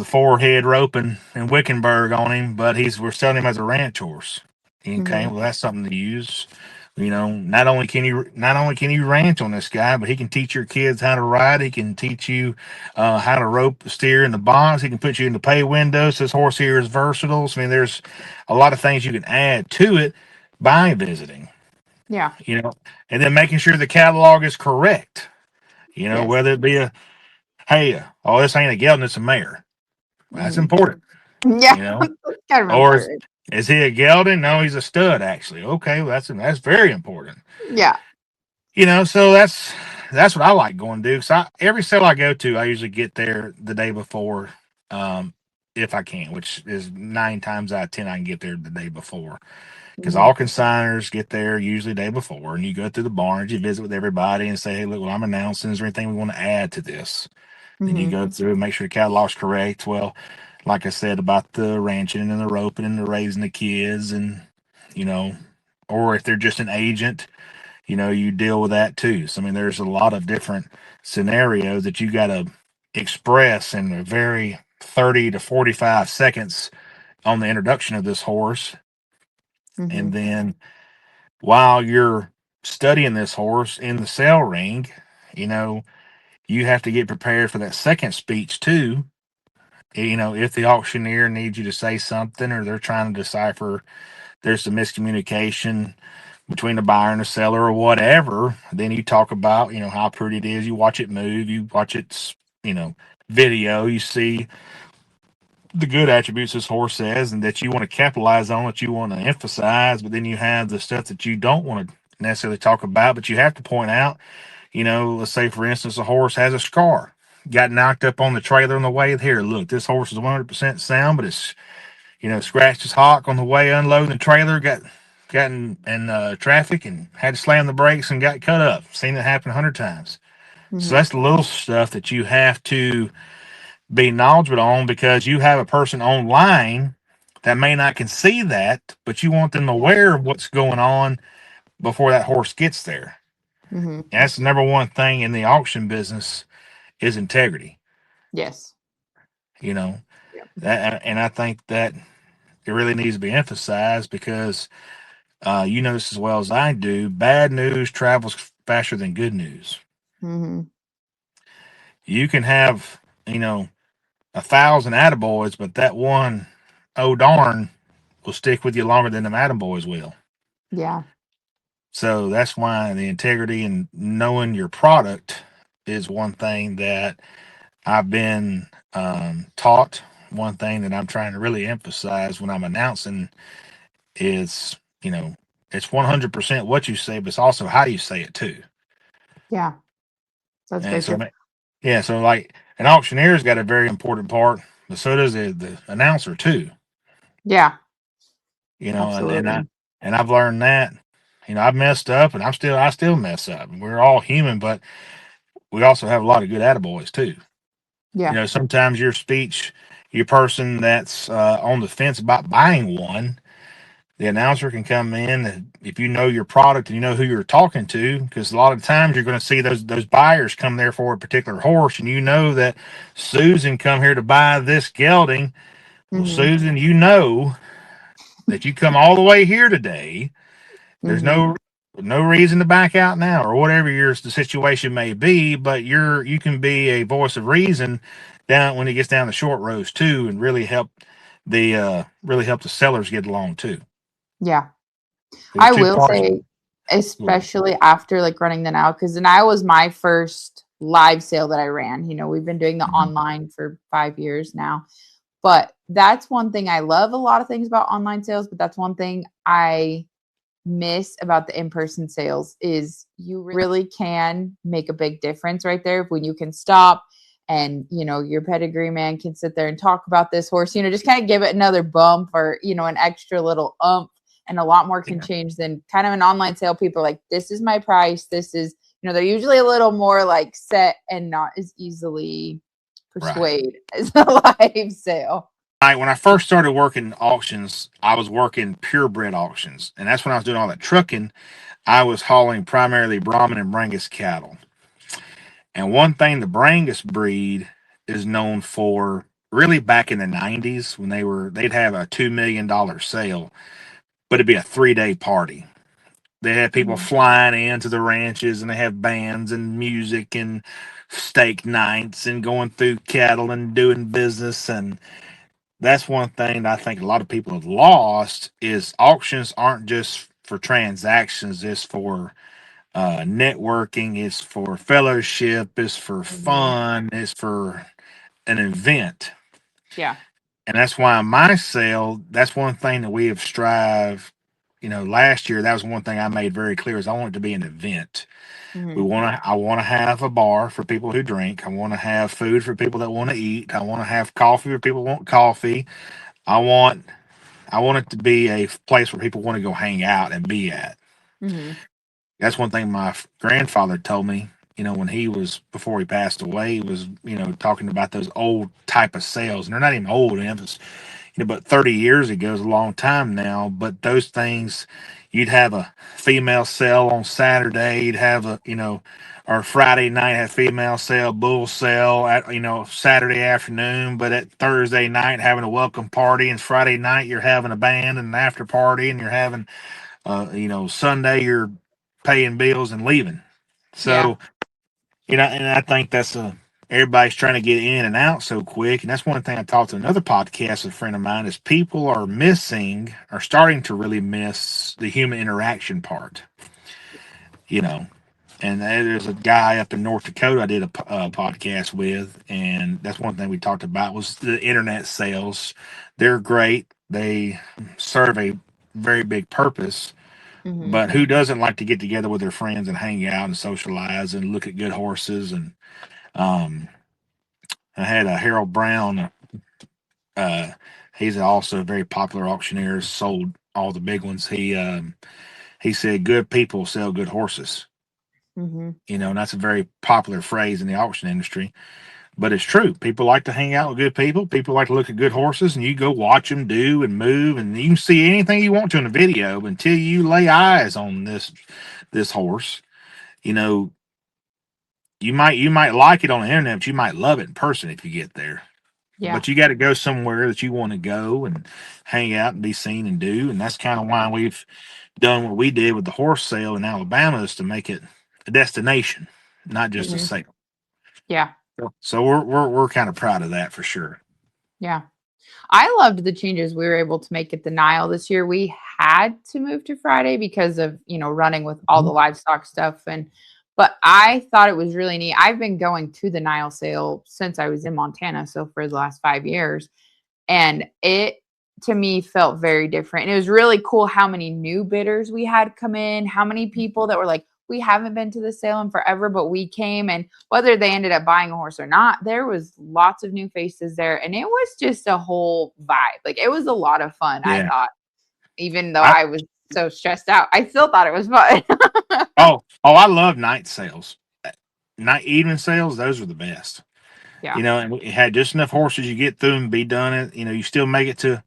forehead roping and Wickenburg on him, but we're selling him as a ranch horse. Okay, Hmm. well that's something to use. Not only can you ranch on this guy, but he can teach your kids how to ride. He can teach you how to rope steer in the box. He can put you in the pay windows. This horse here is versatile. So, I mean, there's a lot of things you can add to it by visiting. Yeah. You know, and then making sure the catalog is correct. Yes. Whether it be hey, oh, this ain't a gelding, it's a mare. That's Hmm. important. Yeah. You know, That's kind of or is, important. is he a gelding? No, he's a stud. Actually, okay, well, that's very important. Yeah. So that's what I like going to do. So every sale I go to, I usually get there the day before, um, if I can, which is 9 times out of 10 I can get there the day before. because all consigners get there usually the day before, and you go through the barns, you visit with everybody, and say, "Hey, look, well, I'm announcing. Is there anything we want to add to this?" Then you Mm-hmm. go through and make sure the catalog's correct. Well, like I said about the ranching and the roping and the raising the kids, and you know, or if they're just an agent, you deal with that too. So I mean, there's a lot of different scenarios that you got to express in a very 30 to 45 seconds on the introduction of this horse, Mm-hmm. and then while you're studying this horse in the sale ring, you know, you have to get prepared for that second speech too. If the auctioneer needs you to say something or they're trying to decipher there's some miscommunication between the buyer and the seller or whatever, then you talk about, how pretty it is. You watch it move, you watch its, you know, video, you see the good attributes this horse has and that you want to capitalize on, that you want to emphasize, but then you have the stuff that you don't want to necessarily talk about, but you have to point out. Let's say for instance, a horse has a scar, got knocked up on the trailer on the way here. Look, this horse is 100% sound, but it's scratched his hock on the way unloading the trailer, got in traffic and had to slam the brakes and got cut up. Seen it happen 100 times. So Mm-hmm. that's the little stuff that you have to be knowledgeable on because you have a person online that may not can see that, but you want them aware of what's going on before that horse gets there. Mm-hmm. And that's the number one thing in the auction business is integrity. Yes. You know Yep. and I think that it really needs to be emphasized because you know this as well as I do. Bad news travels faster than good news. Mm-hmm. You can have 1,000 attaboys, but that one oh darn will stick with you longer than them attaboys will. Yeah. So that's why the integrity and knowing your product is one thing that I've been taught. One thing that I'm trying to really emphasize when I'm announcing is, it's 100% what you say, but it's also how you say it too. Yeah. That's And very so, true. yeah, so like an auctioneer's got a very important part, but so does the announcer too. Yeah. And Absolutely. I've learned that. I've messed up, and I still mess up. We're all human, but we also have a lot of good attaboys too. Yeah. Sometimes your speech, your person that's on the fence about buying one, the announcer can come in if you know your product and you know who you're talking to, because a lot of times you're going to see those buyers come there for a particular horse, and you know that Susan come here to buy this gelding. Well, Mm-hmm. Susan, you know that you come all the way here today. There's Mm-hmm. no reason to back out now, or whatever the situation may be. But you can be a voice of reason down when it gets down the short rows too, and really help the sellers get along too. Yeah. There's I two will parts. say, especially after like running the now, because the now was my first live sale that I ran. We've been doing the Mhm. online for 5 years now. But that's one thing I love a lot of things about online sales, but that's one thing I miss about the in-person sales is you really can make a big difference right there when you can stop and your pedigree man can sit there and talk about this horse, just kind of give it another bump or an extra little umph, and a lot more can Yeah, change than kind of an online sale. People are like, this is my price, this is, they're usually a little more like set and not as easily right. persuade as a live sale. When I first started working auctions, I was working purebred auctions, and that's when I was doing all that trucking. I was hauling primarily Brahman and Brangus cattle. And one thing the Brangus breed is known for, really back in the 90s when they'd have a $2 million sale, but it'd be a 3-day party. They have people Mhm. flying into the ranches, and they have bands and music and steak nights and going through cattle and doing business. And that's one thing that I think a lot of people have lost is auctions aren't just for transactions. It's for networking. It's for fellowship. It's for Mhm. fun. It's for an event. Yeah. And that's why my sale, that's one thing that we have strived. Last year, that was one thing I made very clear is I want it to be an event. Mhm. I want to have a bar for people who drink. I want to have food for people that want to eat. I want to have coffee for people who want coffee. I want I want it to be a place where people want to go hang out and be at. Mm-hmm. That's one thing my grandfather told me. When he was before he passed away, he was talking about those old type of sales, and they're not even old. But 30 years ago is a long time now. But those things, you'd have a female sale on Saturday, you'd have or Friday night have female sale, bull sale at Saturday afternoon, but at Thursday night having a welcome party, and Friday night you're having a band and an after party, and you're having Sunday you're paying bills and leaving. Yeah. So and I think everybody's trying to get in and out so quick. And that's one thing I talked to another podcast, a friend of mine, is people are starting to really miss the human interaction part, you know. And there's a guy up in North Dakota I did a podcast with, and that's one thing we talked about was the internet sales. They're great. They serve a very big purpose, Mm-hmm. but who doesn't like to get together with their friends and hang out and socialize and look at good horses? And um, I had a Harold Brown. Uh, he's also a very popular auctioneer. Sold all the big ones. He said, "Good people sell good horses." Mm-hmm. And that's a very popular phrase in the auction industry. But it's true. People like to hang out with good people. People like to look at good horses, and you go watch them do and move, and you can see anything you want to in a video. But until you lay eyes on this horse, you know, you might like it on the internet, but you might love it in person if you get there. Yeah. But you got to go somewhere that you want to go and hang out and be seen and do. And that's kind of why we've done what we did with the horse sale in Alabama, is to make it a destination, not just a Mm-hmm. sale. Yeah. So we're kind of proud of that for sure. Yeah. I loved the changes we were able to make at the Nile this year. We had to move to Friday because of, running with all the livestock stuff. But I thought it was really neat. I've been going to the Nile sale since I was in Montana. So for the last 5 years, and it to me felt very different. And it was really cool how many new bidders we had come in, how many people that were like, we haven't been to the sale in forever, but we came, and whether they ended up buying a horse or not, there was lots of new faces there. And it was just a whole vibe. Like, it was a lot of fun. I Yeah. thought, even though I, I was so stressed out, I still thought it was fun. I love night sales. Night evening sales, those are the best. Yeah. And we had just enough horses, you get through and be done it. You still make it to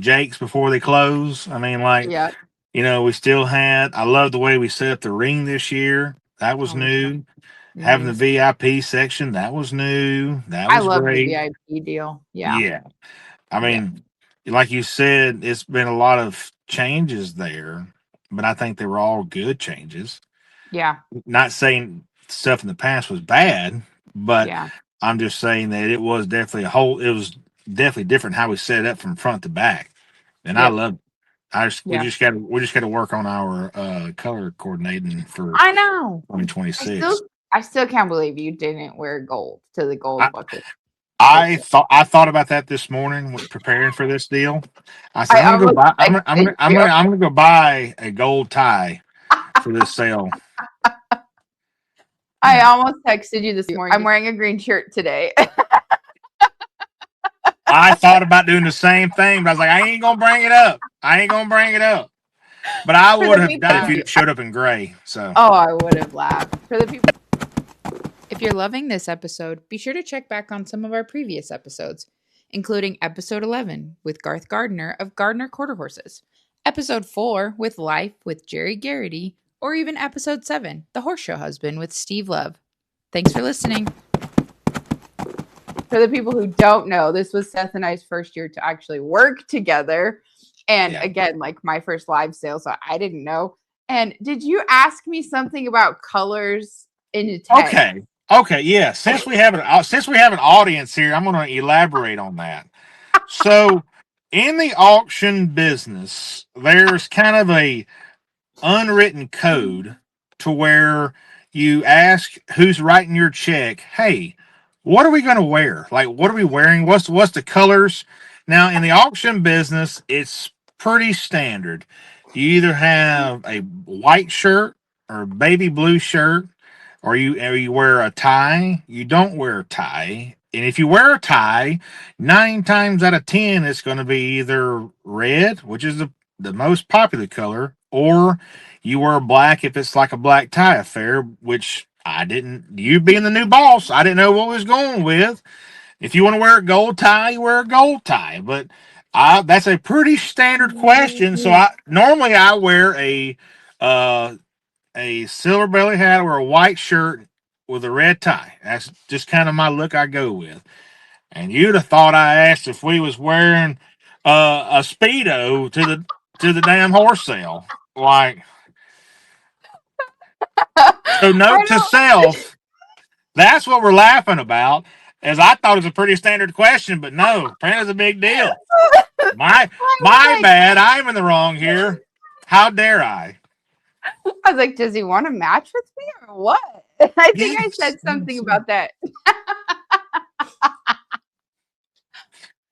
Jake's before they close. I mean, like, Yeah. we still had, I love the way we set up the ring this year. That was Oh, yeah. new. Having the VIP section, that was new. That I was love the great. VIP deal. Yeah. Yeah. I Yeah. mean, like you said, it's been a lot of changes there, but I think they were all good changes. Yeah. Not saying stuff in the past was bad, but Yeah. I'm just saying that it was definitely it was definitely different how we set it up from front to back. And I Yep. love it. We Yeah. just got to work on our color coordinating for I know. 2026. I still can't believe you didn't wear gold to the gold bucket. I thought about that this morning when preparing for this deal. I said, I I'm gonna go almost buy texted you. I'm gonna go buy a gold tie for this sale. I almost texted you this morning. I'm wearing a green shirt today. I thought about doing the same thing, but I was like, I ain't gonna bring it up. But I would have done it if you showed up in gray. So I would have laughed. For the people. If you're loving this episode, be sure to check back on some of our previous episodes, including episode 11 with Garth Gardner of Gardner Quarter Horses, episode 4 with Life with Jerry Garrity, or even episode 7, The Horse Show Husband with Steve Love. Thanks for listening. For the people who don't know, this was Seth and I's first year to actually work together. And again, like my first live sale, so I didn't know. And did you ask me something about colors in the text? Okay, yeah. Since we have an audience here, I'm going to elaborate on that. So, in the auction business, there's kind of a unwritten code to where you ask who's writing your check, hey, what are we going to wear? Like, what are we wearing? What's the colors? Now, in the auction business, it's pretty standard. You either have a white shirt or a baby blue shirt, or you wear a tie. You don't wear a tie. And if you wear a tie, 9 times out of 10, it's going to be either red, which is the most popular color, or you wear black if it's like a black tie affair, which I didn't. You being the new boss, I didn't know what was going with. If you want to wear a gold tie, you wear a gold tie. But that's a pretty standard question. So I normally I wear a silver belly hat or a white shirt with a red tie. That's just kind of my look I go with. And you'd have thought I asked if we was wearing a speedo to the damn horse sale. Like, so note to self, that's what we're laughing about. As I thought it was a pretty standard question, but no, apparently it's a big deal. My bad. I'm in the wrong here. How dare I? I was like, does he want to match with me or what? I think I Yes, said something yes, about that.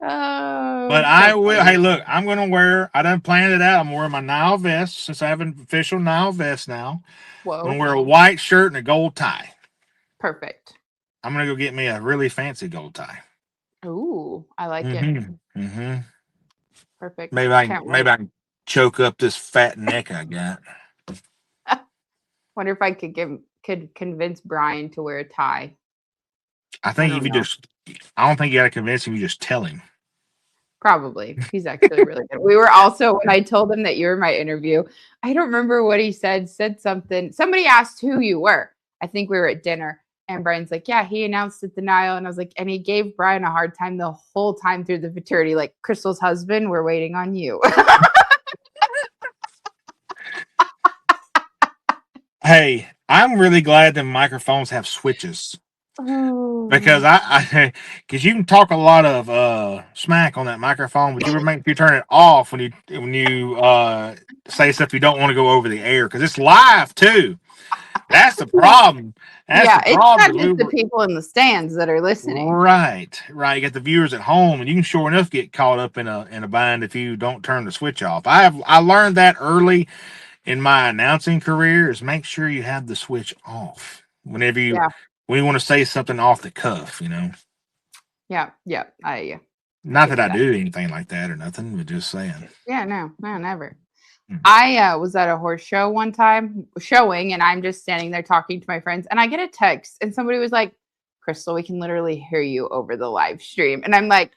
Oh, But I so will. funny. Hey, look, I'm going to wear. I done planned it out. I'm wearing my Nile vest since I have an official Nile vest now. I'm going Whoa, to wear a white shirt and a gold tie. perfect. I'm going to go get me a really fancy gold tie. Ooh, I like it. Mm-hmm. Mm-hmm. Perfect. Maybe I Can't maybe wait. I can choke up this fat neck I got. Wonder if I could convince Brian to wear a tie. I I think if don't you know. just, I don't think you got to convince him. You just tell him. Probably. He's actually really good. We were also, when I told him that you were my interview, I don't remember what he said something. Somebody asked who you were. I think we were at dinner. And Brian's like, yeah, he announced at the Nile. And I was like, and he gave Brian a hard time the whole time through the fraternity. Like, Crystal's husband, we're waiting on you. Hey, I'm really glad the microphones have switches. Because Oh. because you can talk a lot of smack on that microphone, but you better make sure you turn it off when you say stuff you don't want to go over the air because it's live too. That's the problem. That's the Yeah, it's problem. not 'Cause just the people in the stands that are listening. right. You got the viewers at home, and you can sure enough get caught up in a bind if you don't turn the switch off. I learned that early in my announcing career is make sure you have the switch off whenever Yeah, when you want to say something off the cuff. yeah. I Not give that you I that. do anything like that or nothing, but just saying. Yeah, no, never. Hmm. I was at a horse show one time showing, and I'm just standing there talking to my friends, and I get a text, and somebody was like, "Crystal, we can literally hear you over the live stream," and I'm like,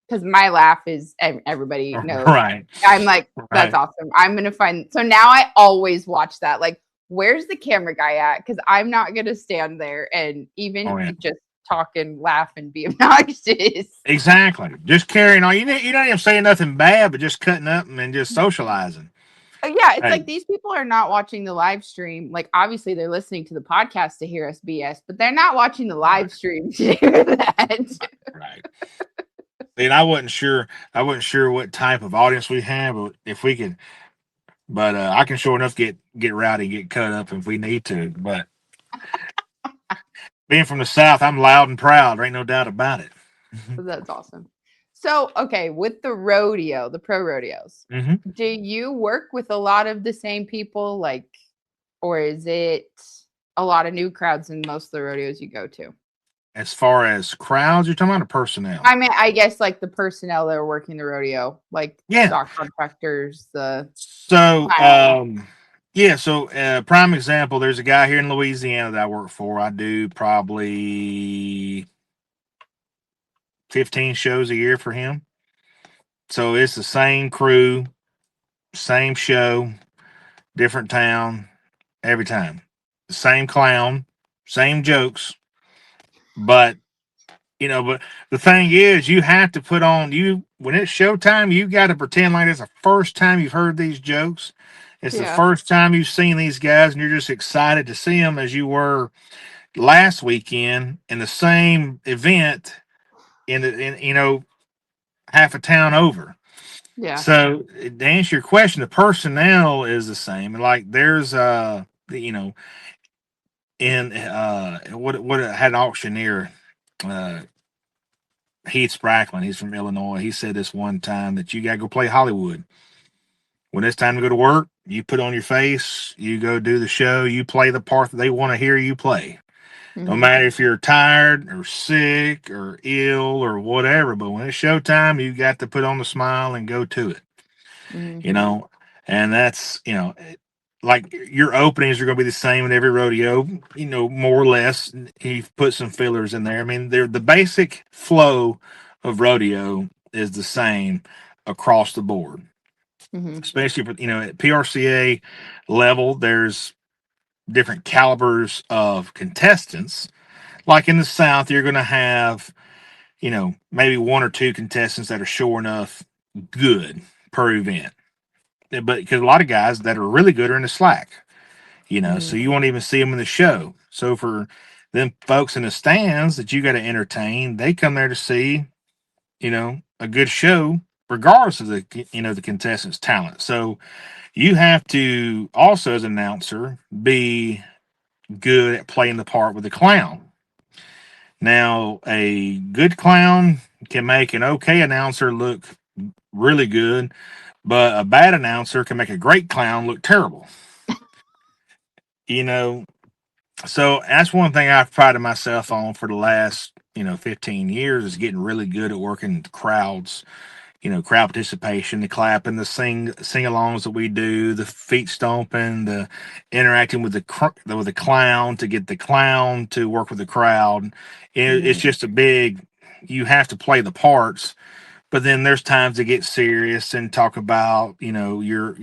because my laugh is everybody knows. Right. I'm like, that's Right. awesome. I'm gonna find. So now I always watch that. Like, where's the camera guy at? Because I'm not gonna stand there and Oh even yeah. just talk and laugh and be obnoxious. Exactly. Just carrying on. You're not even saying nothing bad, but just cutting up and just socializing. Yeah, it's Hey. like these people are not watching the live stream. Like, obviously, they're listening to the podcast to hear us BS, but they're not watching the live stream to hear that. Right. And I wasn't sure. I wasn't sure what type of audience we have, but if we could. But I can sure enough get rowdy, get cut up if we need to. But being from the South, I'm loud and proud. There ain't no doubt about it. That's awesome. So, okay, with the rodeo, the pro rodeos, Mm-hmm. do you work with a lot of the same people, like, or is it a lot of new crowds in most of the rodeos you go to? As far as crowds, you're talking about or personnel? I mean, I guess like the personnel that are working the rodeo, like Yeah. stock contractors, the So, yeah. So, prime example, there's a guy here in Louisiana that I work for. I do probably 15 shows a year for him. So it's the same crew, same show, different town every time. The same clown, same jokes. But but the thing is, you have to put on when it's showtime. You got to pretend like it's the first time you've heard these jokes. It's the yeah, first time you've seen these guys, and you're just excited to see them as you were last weekend in the same event in half a town over. yeah, So to answer your question, the personnel is the same. And like there's in what had an auctioneer Heath Sprackland, he's from Illinois. He said this one time that you gotta go play Hollywood. When it's time to go to work, you put on your face, you go do the show, you play the part that they want to hear you play. No matter if you're tired or sick or ill or whatever, but when it's showtime, you got to put on the smile and go to it. Mm-hmm. You know, and that's like your openings are going to be the same in every rodeo. More or less. He put some fillers in there. I mean, they're the basic flow of rodeo is the same across the board, Mm-hmm. especially for at PRCA level. There's different calibers of contestants. Like in the South, you're going to have maybe one or two contestants that are sure enough good per event. But because a lot of guys that are really good are in the slack, so you won't even see them in the show. So for them folks in the stands that you got to entertain, they come there to see, a good show, regardless of the contestant's talent. So you have to also, as an announcer, be good at playing the part with the clown. Now, a good clown can make an okay announcer look really good, but a bad announcer can make a great clown look terrible. You know, so that's one thing I've prided myself on for the last 15 years is getting really good at working the crowds. Crowd participation, the clapping, the sing-alongs that we do, the feet stomping, the interacting with the clown to get the clown to work with the crowd. It's just a big. You have to play the parts, but then there's times to get serious and talk about your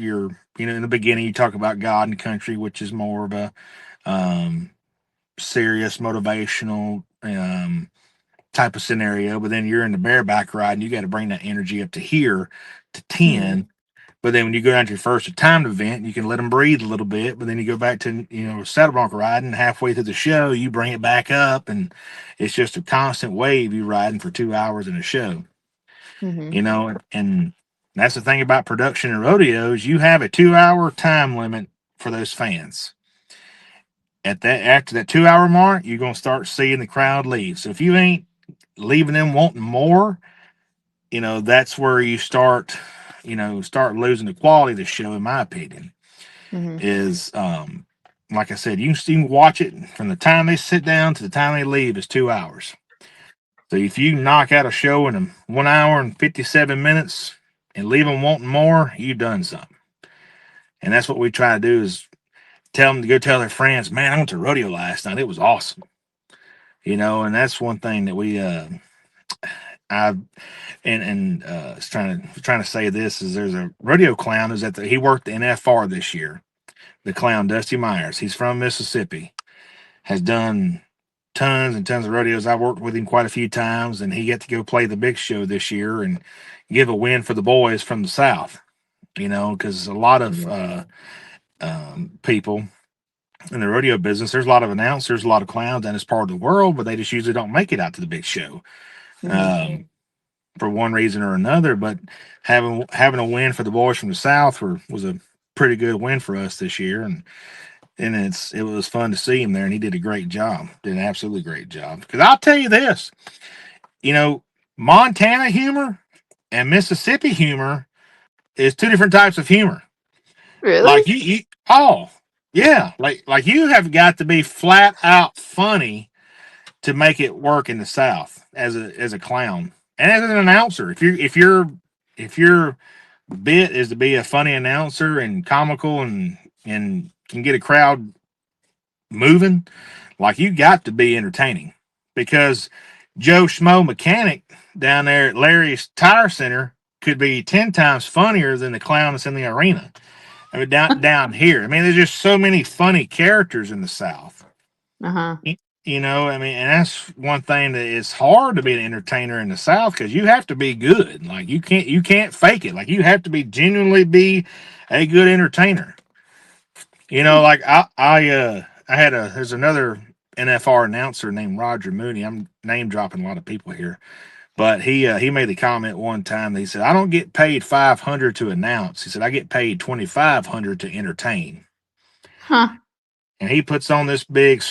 in the beginning you talk about God and country, which is more of a serious motivational type of scenario, but then you're in the bareback ride and you got to bring that energy up to here to 10. But then when you go down to your first timed event, you can let them breathe a little bit, but then you go back to saddle bronc riding. Halfway through the show you bring it back up, and it's just a constant wave you riding for 2 hours in a show. And that's the thing about production and rodeos. You have a 2 hour time limit for those fans. After that 2 hour mark, you're gonna start seeing the crowd leave. So if you ain't leaving them wanting more, that's where you start losing the quality of the show, in my opinion. Is like I said, you can watch it from the time they sit down to the time they leave is 2 hours. So if you knock out a show in 1 hour and 57 minutes and leave them wanting more, you've done something. And that's what we try to do is tell them to go tell their friends, man, I went to rodeo last night. It was awesome. And that's one thing that we I trying to say this is there's a rodeo clown is he worked in FR this year. The clown Dusty Myers. He's from Mississippi. Has done tons and tons of rodeos. I worked with him quite a few times, and he got to go play the big show this year and give a win for the boys from the South. Because a lot of people in the rodeo business, there's a lot of announcers, a lot of clowns in this part of the world, but they just usually don't make it out to the big show. For one reason or another, but having a win for the boys from the South was a pretty good win for us this year, and it was fun to see him there, and he did a great job, did an absolutely great job. Because I'll tell you this, Montana humor and Mississippi humor is two different types of humor. Really? Like oh yeah, like you have got to be flat out funny to make it work in the South as a clown. And as an announcer, if your bit is to be a funny announcer and comical and can get a crowd moving, like you got to be entertaining, because Joe Schmo mechanic down there at Larry's Tire Center could be 10 times funnier than the clown that's in the arena. I mean, down here. I mean, there's just so many funny characters in the South. I mean, and that's one thing that it's hard to be an entertainer in the South, because you have to be good. Like you can't fake it. Like you have to genuinely be a good entertainer. Like there's another NFR announcer named Roger Mooney. I'm name dropping a lot of people here, but he made the comment one time that he said, I don't get paid $500 to announce. He said, I get paid $2,500 to entertain. And he puts on this big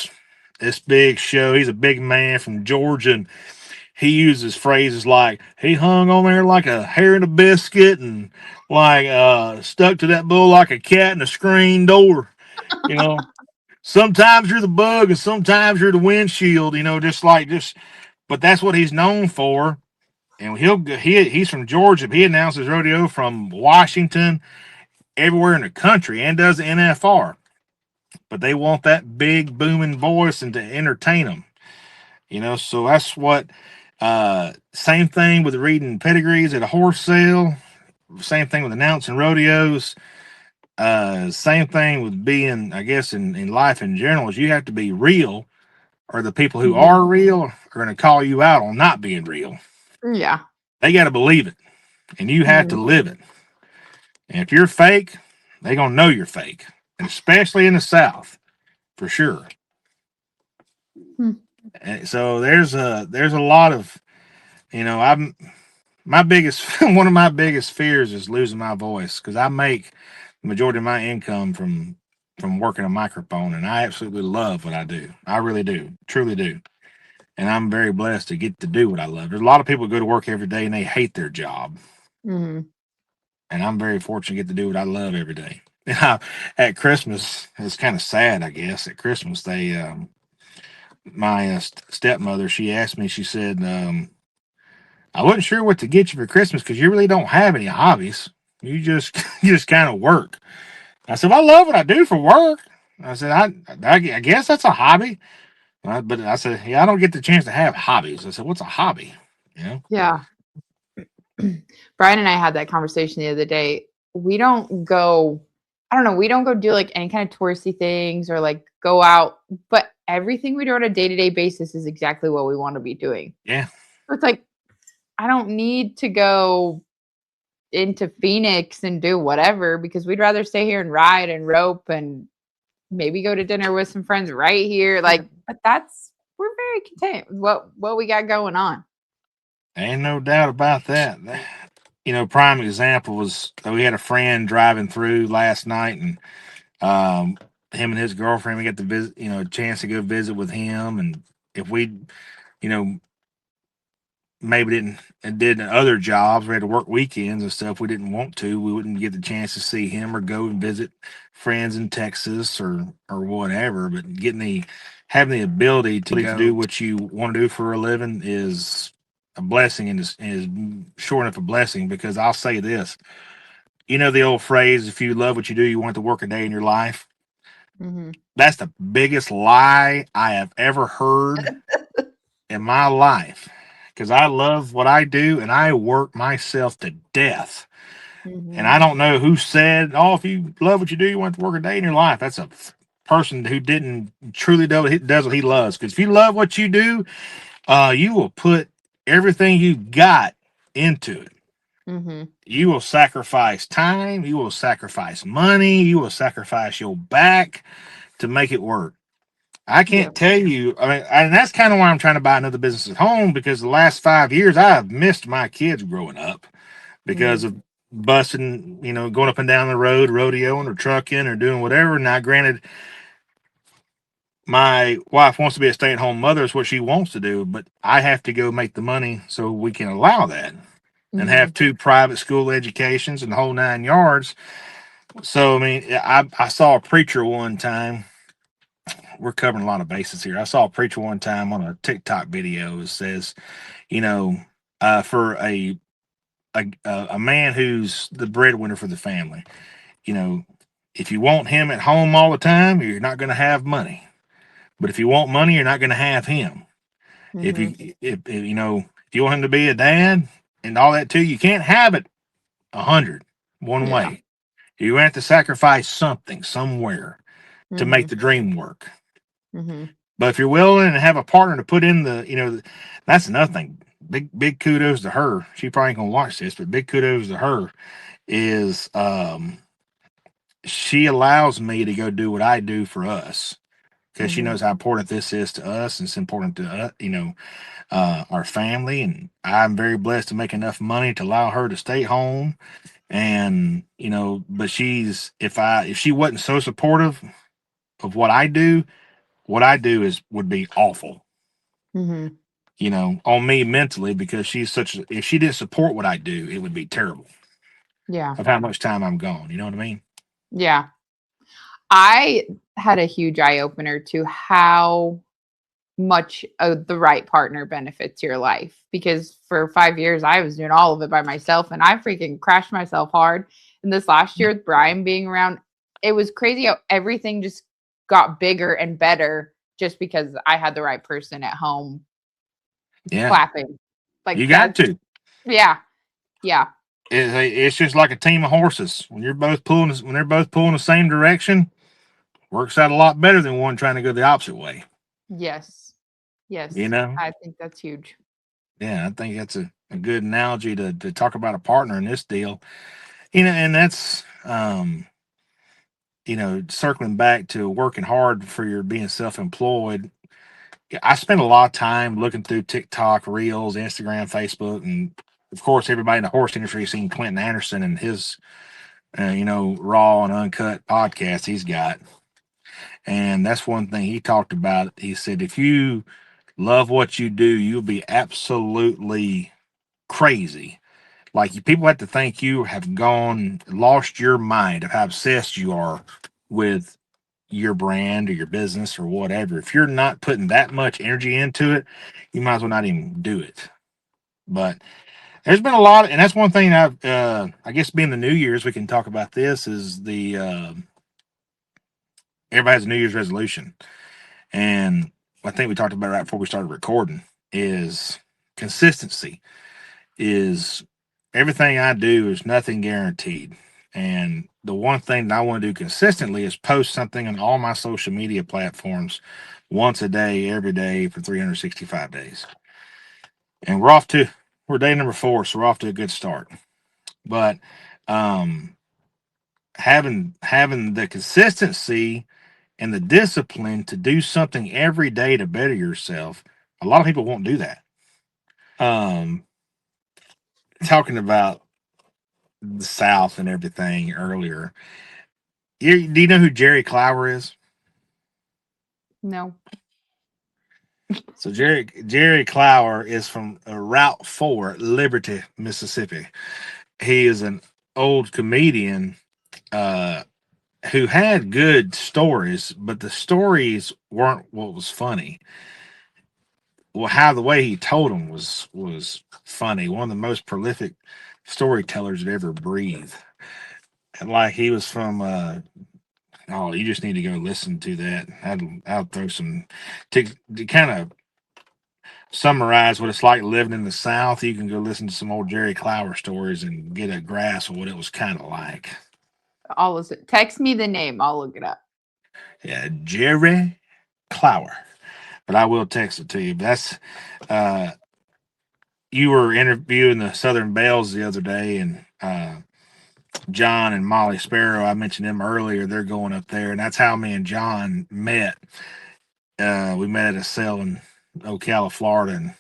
show. He's a big man from Georgia, and he uses phrases like he hung on there like a hair in a biscuit, and like stuck to that bull like a cat in a screen door. sometimes you're the bug and sometimes you're the windshield, but that's what he's known for. And he's from Georgia. He announces rodeo from Washington, everywhere in the country, and does the NFR. But they want that big booming voice and to entertain them. So that's what. Same thing with reading pedigrees at a horse sale. Same thing with announcing rodeos. Same thing with being, I guess, in life in general, is you have to be real, or the people who are real are going to call you out on not being real. Yeah. They got to believe it, and you have to live it. And if you're fake, they're going to know you're fake, and especially in the South, for sure. And so there's a lot of, I'm my biggest one of my biggest fears is losing my voice, because I make the majority of my income from working a microphone, and I absolutely love what I do. I really do, truly do. And I'm very blessed to get to do what I love. There's a lot of people who go to work every day and they hate their job. And I'm very fortunate to get to do what I love every day. At Christmas, it's kind of sad, I guess. At Christmas, my stepmother, she asked me, she said, I wasn't sure what to get you for Christmas because you really don't have any hobbies. You just you just kind of work. I said, well, I love what I do for work. I said, I guess that's a hobby. But I said, yeah, I don't get the chance to have hobbies. I said, what's a hobby? Yeah. Brian and I had that conversation the other day. We don't go, I don't know, we don't go do like any kind of touristy things or like go out, but everything we do on a day-to-day basis is exactly what we want to be doing. Yeah. So it's like, I don't need to go into Phoenix and do whatever, because we'd rather stay here and ride and rope and maybe go to dinner with some friends right here. Like, but we're very content with what we got going on. Ain't no doubt about that. Prime example was we had a friend driving through last night, and him and his girlfriend, we got to visit, a chance to go visit with him. And if we, maybe did other jobs, we had to work weekends and stuff, we didn't want to, we wouldn't get the chance to see him or go and visit friends in Texas or whatever. But having the ability to do what you want to do for a living is a blessing, and is sure enough a blessing, because I'll say this, the old phrase, if you love what you do, you want to work a day in your life. That's the biggest lie I have ever heard in my life, because I love what I do and I work myself to death. And I don't know who said, oh, if you love what you do, you want to work a day in your life. That's a person who didn't truly does what he loves. Because if you love what you do, you will put everything you got into it. You will sacrifice time, you will sacrifice money, you will sacrifice your back to make it work. I can't tell you. I mean, and that's kind of why I'm trying to buy another business at home, because the last 5 years I have missed my kids growing up because of busting, going up and down the road, rodeoing or trucking or doing whatever. Now, granted, my wife wants to be a stay-at-home mother. It's what she wants to do, but I have to go make the money so we can allow that and have 2 private school educations and the whole 9 yards. So, I mean, I saw a preacher one time. We're covering a lot of bases here. I saw a preacher one time on a TikTok video. It says, for a man who's the breadwinner for the family, if you want him at home all the time, you're not going to have money. But if you want money, you're not going to have him. If you want him to be a dad and all that too, you can't have it 100 one way. You have to sacrifice something somewhere to make the dream work. But if you're willing to have a partner to put in that's another thing. Big kudos to her. She probably ain't gonna watch this, but big kudos to her is she allows me to go do what I do for us, because she knows how important this is to us, and it's important to our family. And I'm very blessed to make enough money to allow her to stay home. And but if she wasn't so supportive of what I do would be awful. On me mentally, because if she didn't support what I do, it would be terrible. Yeah. Of how much time I'm gone. You know what I mean? Yeah. I had a huge eye opener to how much the right partner benefits your life, because for 5 years I was doing all of it by myself and I freaking crashed myself hard. And this last year with Brian being around, it was crazy how everything just got bigger and better just because I had the right person at home clapping. Like you got to. Yeah. It's just like a team of horses. When they're both pulling the same direction, works out a lot better than one trying to go the opposite way. Yes. I think that's huge. Yeah, I think that's a good analogy to talk about a partner in this deal. And that's circling back to working hard for your being self-employed. I spend a lot of time looking through TikTok, Reels, Instagram, Facebook, and of course, everybody in the horse industry has seen Clinton Anderson and his, raw and uncut podcast he's got. And that's one thing he talked about. He said, if you love what you do, you'll be absolutely crazy. Like, people have to think you have lost your mind of how obsessed you are with your brand or your business or whatever. If you're not putting that much energy into it, you might as well not even do it. But there's been a lot, and that's one thing I guess being the New Year's, we can talk about this, is everybody has a New Year's resolution. And I think we talked about it right before we started recording, is consistency. Is everything I do is nothing guaranteed. And the one thing that I want to do consistently is post something on all my social media platforms once a day, every day for 365 days. And we're day number 4, so we're off to a good start. But having the consistency and the discipline to do something every day to better yourself, a lot of people won't do that. Talking about the South and everything earlier, do you know who Jerry Clower is? No. So Jerry Clower is from Route 4, Liberty, Mississippi. He is an old comedian who had good stories, but the stories weren't what was funny. Well, how the way he told them was funny. One of the most prolific storytellers that ever breathed. And like, he was from you just need to go listen to that. I'll throw some to kind of summarize what it's like living in the South. You can go listen to some old Jerry Clower stories and get a grasp of what it was kind of like. I'll listen. Text me the name. I'll look it up. Yeah, Jerry Clower. But I will text it to you. But that's you were interviewing the Southern Bells the other day, and John and Molly Sparrow, I mentioned them earlier. They're going up there, and that's how me and John met. We met at a sale in Ocala, Florida,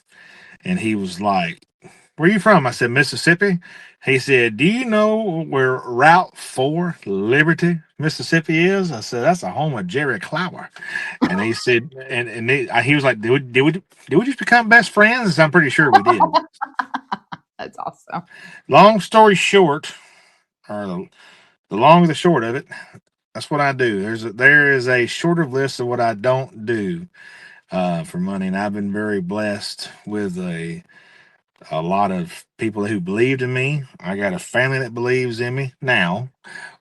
and he was like, "Where are you from?" I said, "Mississippi." He said, "Do you know where Route 4, Liberty, Mississippi is?" I said, "That's the home of Jerry Clower." And he said, he was like, did we just become best friends? I'm pretty sure we did. That's awesome. Long story short, or the long and the short of it, that's what I do. There is a shorter list of what I don't do for money, and I've been very blessed with a lot of people who believed in me. I got a family that believes in me now.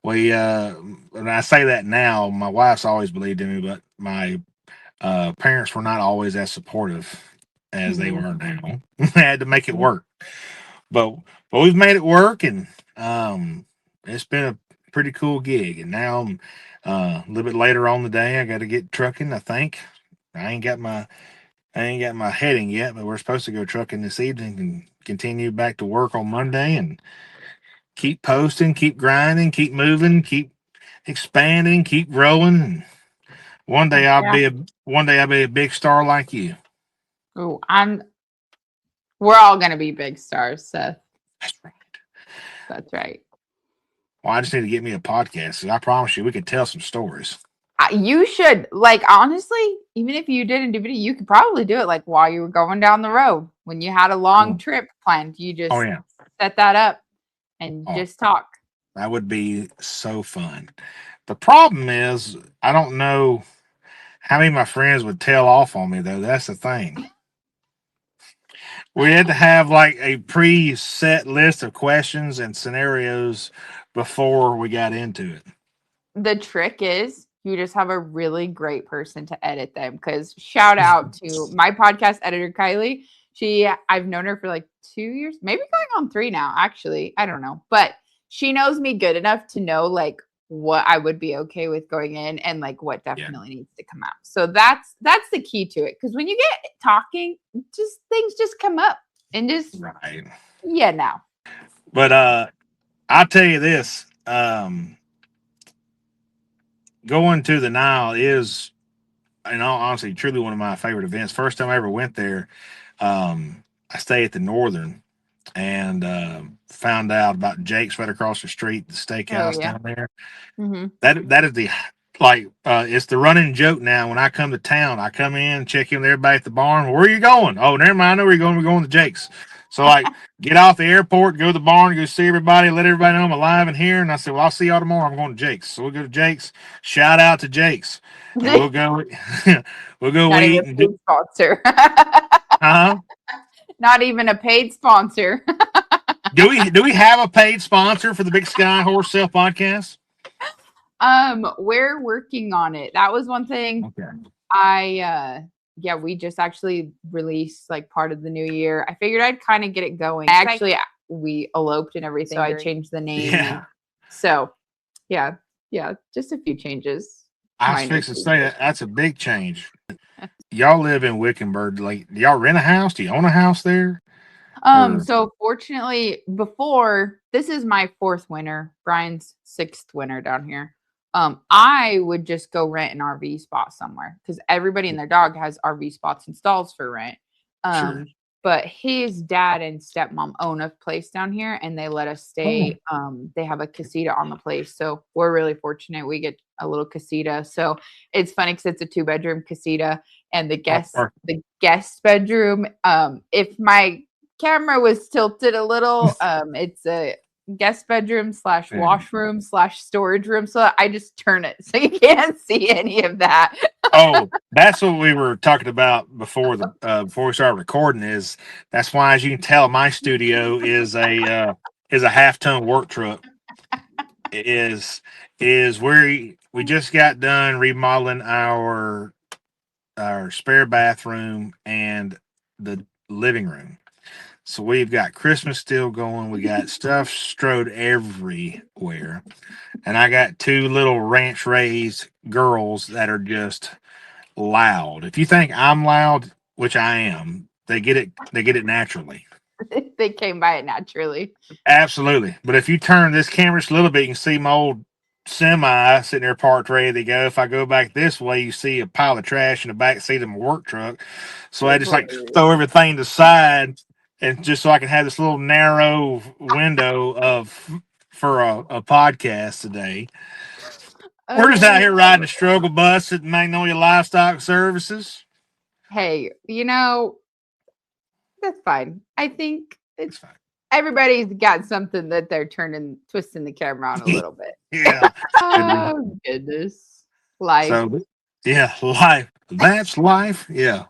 When I say that now, my wife's always believed in me, but my parents were not always as supportive as they were now. I had to make it work, but we've made it work, and it's been a pretty cool gig. And now I'm a little bit later on the day, I got to get trucking. I think I ain't got my heading yet, but we're supposed to go trucking this evening and continue back to work on Monday and keep posting, keep grinding, keep moving, keep expanding, keep growing. And one day I'll be a big star like you. Oh, we're all gonna be big stars, Seth. That's right. Well, I just need to get me a podcast, and I promise you we could tell some stories. You should, like, honestly, even if you didn't do video, you could probably do it like while you were going down the road when you had a long trip planned. You just set that up and just talk. That would be so fun. The problem is, I don't know how many of my friends would tail off on me, though. That's the thing. We had to have like a preset list of questions and scenarios before we got into it. The trick is you just have a really great person to edit them, because shout out to my podcast editor, Kylie. I've known her for like 2 years, maybe going on 3 now, actually. I don't know. But she knows me good enough to know like what I would be okay with going in and like what definitely needs to come out. So that's the key to it. Because when you get talking, just things just come up and just Right. Yeah, now. But I'll tell you this, going to the Nile is, in all honesty, truly one of my favorite events. First time I ever went there, I stayed at the Northern and found out about Jake's right across the street, the steakhouse down there. Mm-hmm. That is the it's the running joke now. When I come to town, I come in, check in with everybody at the barn. Where are you going? Oh, never mind. I know where you're going. We're going to Jake's. So like, get off the airport, go to the barn, go see everybody, let everybody know I'm alive and here. And I said, well, I'll see y'all tomorrow. I'm going to Jake's. So we'll go to Jake's. Shout out to Jake's, and we'll go. We'll go Not eat even and a paid sponsor. Not even a paid sponsor. Do we have a paid sponsor for the Big Sky Horse Sale podcast? We're working on it. That was one thing. Okay. We just actually released like part of the new year. I figured I'd kind of get it going. We eloped and everything, so I changed the name. Yeah. Just a few changes. I was fixing to say that's a big change. Y'all live in Wickenburg. Like, do y'all rent a house? Do you own a house there? So fortunately, before, this is my 4th winter, Brian's 6th winter down here. I would just go rent an RV spot somewhere, because everybody and their dog has RV spots and stalls for rent. Sure. But his dad and stepmom own a place down here, and they let us stay. They have a casita on the place, so we're really fortunate. We get a little casita. So it's funny because it's a 2-bedroom casita, and the guest bedroom. If my camera was tilted a little, it's a guest bedroom / washroom / storage room. So I just turn it so you can't see any of that. Oh, that's what we were talking about before we started recording. That's why, as you can tell, my studio is a half-ton work truck. Is where we just got done remodeling our spare bathroom and the living room. So we've got Christmas still going. We got stuff strode everywhere. And I got 2 little ranch raised girls that are just loud. If you think I'm loud, which I am, they get it naturally. They came by it naturally. Absolutely. But if you turn this camera just a little bit, you can see my old semi sitting there parked ready to go. If I go back this way, you see a pile of trash in the back seat of my work truck. So I just like throw everything to the side, and just so I can have this little narrow window for a podcast today. We're just out here riding the struggle bus at Magnolia Livestock Services. Hey, that's fine. I think it's fine. Everybody's got something that they're twisting the camera on a little bit. Yeah. Oh, goodness. Life. So, yeah, life. That's life. Yeah.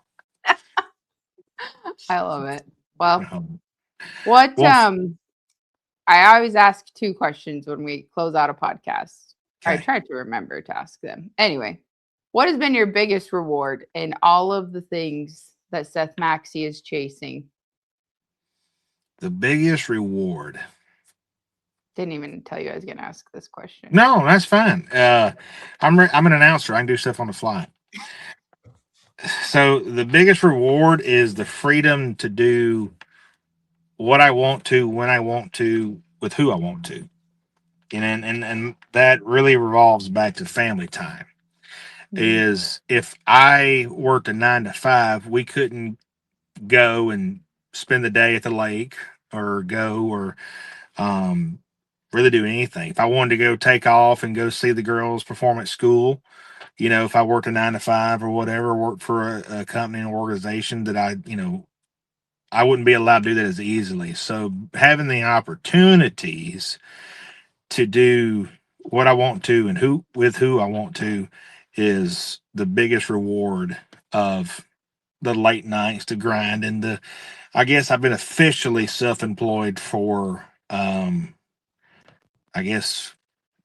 I love it. Well, I always ask 2 questions when we close out a podcast. Okay. I try to remember to ask them. Anyway, what has been your biggest reward in all of the things that Seth Maxie is chasing? The biggest reward. Didn't even tell you I was going to ask this question. No, that's fine. I'm an announcer. I can do stuff on the fly. So the biggest reward is the freedom to do what I want to, when I want to, with who I want to. And that really revolves back to family time. Mm-hmm. Is if I worked a 9 to 5, we couldn't go and spend the day at the lake or really do anything. If I wanted to go take off and go see the girls perform at school, if I worked a 9 to 5 or whatever, worked for a company and organization that I wouldn't be allowed to do that as easily. So having the opportunities to do what I want to and who I want to is the biggest reward of the late nights, to grind, and I guess I've been officially self-employed for I guess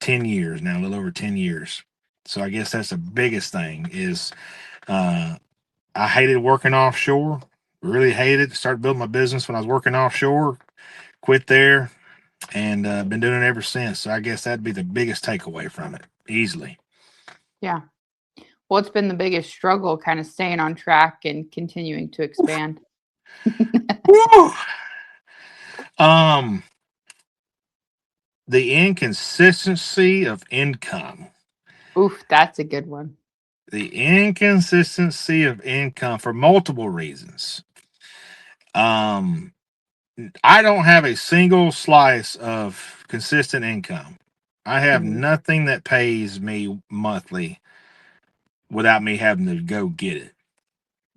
10 years now, a little over 10 years. So I guess that's the biggest thing is uh I hated working offshore. Really hated it. Started building my business when I was working offshore. Quit there, and been doing it ever since. So I guess that'd be the biggest takeaway from it, easily. Yeah. What's been the biggest struggle kind of staying on track and continuing to expand? Woo! Um, the inconsistency of income. Oof, that's a good one. The inconsistency of income for multiple reasons. Um, I don't have a single slice of consistent income. I have Mhm. nothing that pays me monthly without me having to go get it.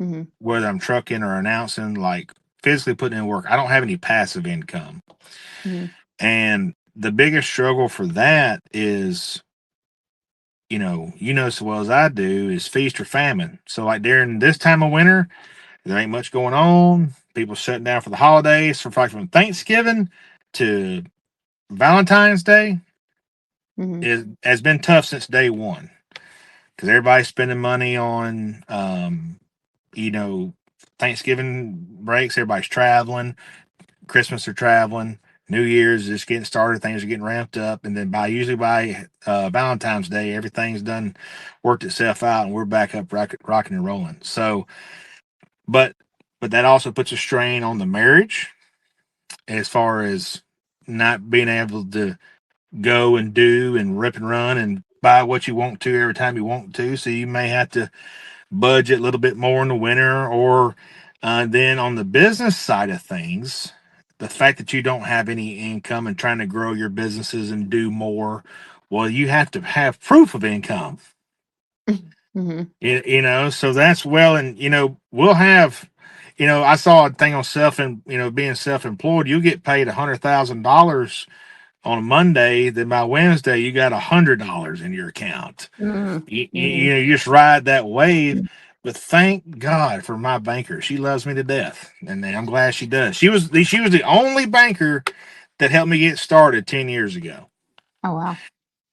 Mhm. Whether I'm trucking or announcing, like physically putting in work, I don't have any passive income. Mhm. And the biggest struggle for that is, as well as I do, is feast or famine. So, like during this time of winter, there ain't much going on. People shutting down for the holidays, from Thanksgiving to Valentine's Day. Mhm. It has been tough since day one because everybody's spending money on, you know, Thanksgiving breaks. Everybody's traveling. Christmas are traveling. New Year's is just getting started. Things are getting ramped up, and then usually by Valentine's Day, everything's done, worked itself out, and we're back up rocking and rolling. So, but that also puts a strain on the marriage as far as not being able to go and do and rip and run and buy what you want to every time you want to. So you may have to budget a little bit more in the winter, or then on the business side of things, the fact that you don't have any income and trying to grow your businesses and do more, well, you have to have proof of income. Mhm. So that's well, and we'll have, I saw a thing on being self-employed. You get paid $100,000 on a Monday, then by Wednesday you got $100 in your account. Mhm. You just ride that wave. But thank God for my banker. She loves me to death, and I'm glad she does. She was the only banker that helped me get started 10 years ago. Oh wow.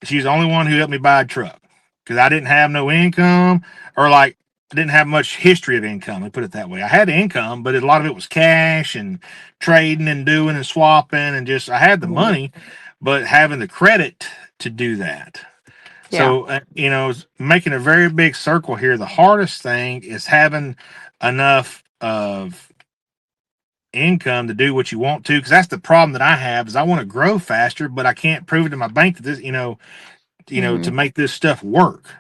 She's the only one who helped me buy a truck because I didn't have no income, or like I didn't have much history of income. Let me put it that way. I had income, but a lot of it was cash and trading and doing and swapping, and just I had the Mhm. money, but having the credit to do that. Yeah. So, making a very big circle here, the hardest thing is having enough of income to do what you want to, because that's the problem that I have is I want to grow faster, but I can't prove it to my bank that this, to Mhm. make this stuff work.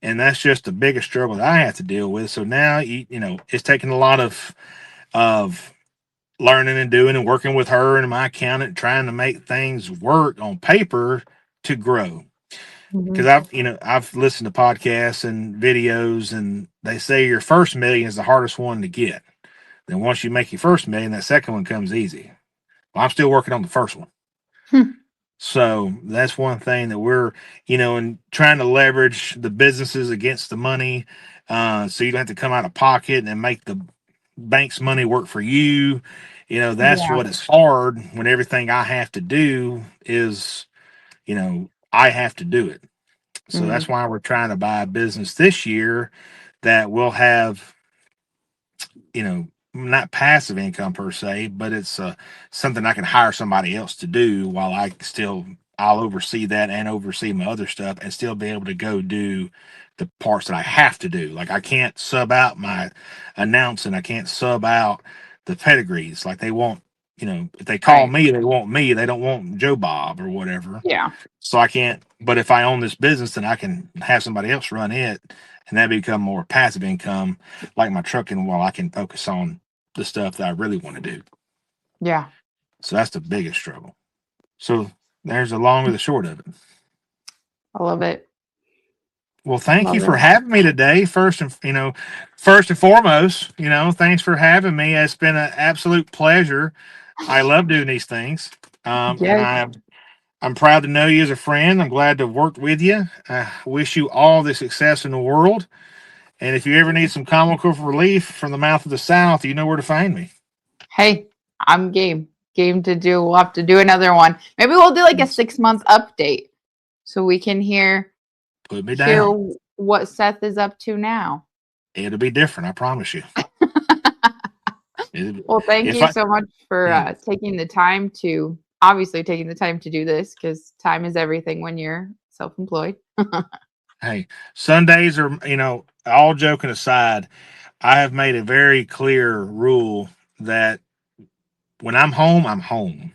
And that's just the biggest struggle that I have to deal with. So now, it's taking a lot of learning and doing and working with her and my accountant, trying to make things work on paper to grow. Because Mhm. I've listened to podcasts and videos, and they say your first million is the hardest one to get. Then once you make your first million, that second one comes easy. Well, I'm still working on the first one. Hmm. So that's one thing that we're, and trying to leverage the businesses against the money. So you don't have to come out of pocket and make the bank's money work for you. That's Yeah. what is hard when everything I have to do is, I have to do it. So that's Mhm. why we're trying to buy a business this year that will have, not passive income per se, but it's something I can hire somebody else to do while I'll oversee that and oversee my other stuff and still be able to go do the parts that I have to do. Like I can't sub out my announcing, I can't sub out the pedigrees. Like they want, if they call Right. me, they want me. They don't want Joe Bob or whatever. Yeah. So I can't, but if I own this business, then I can have somebody else run it and that become more passive income, like my trucking, while I can focus on the stuff that I really want to do. Yeah. So that's the biggest struggle. So there's the long or the short of it. I love it. Well, thank you Love for it. having me today. First and foremost, thanks for having me. It's been an absolute pleasure. I love doing these things. And Yes. I'm proud to know you as a friend. I'm glad to have worked with you. I wish you all the success in the world. And if you ever need some comical relief from the mouth of the South, you know where to find me. Hey, I'm game. Game to do. We'll have to do another one. Maybe we'll do like a 6-month update so we can hear what Seth is up to now. It'll be different, I promise you. Well, thank you so much for taking the time to do this, because time is everything when you're self-employed. Hey, Sundays are, all joking aside, I have made a very clear rule that when I'm home, I'm home.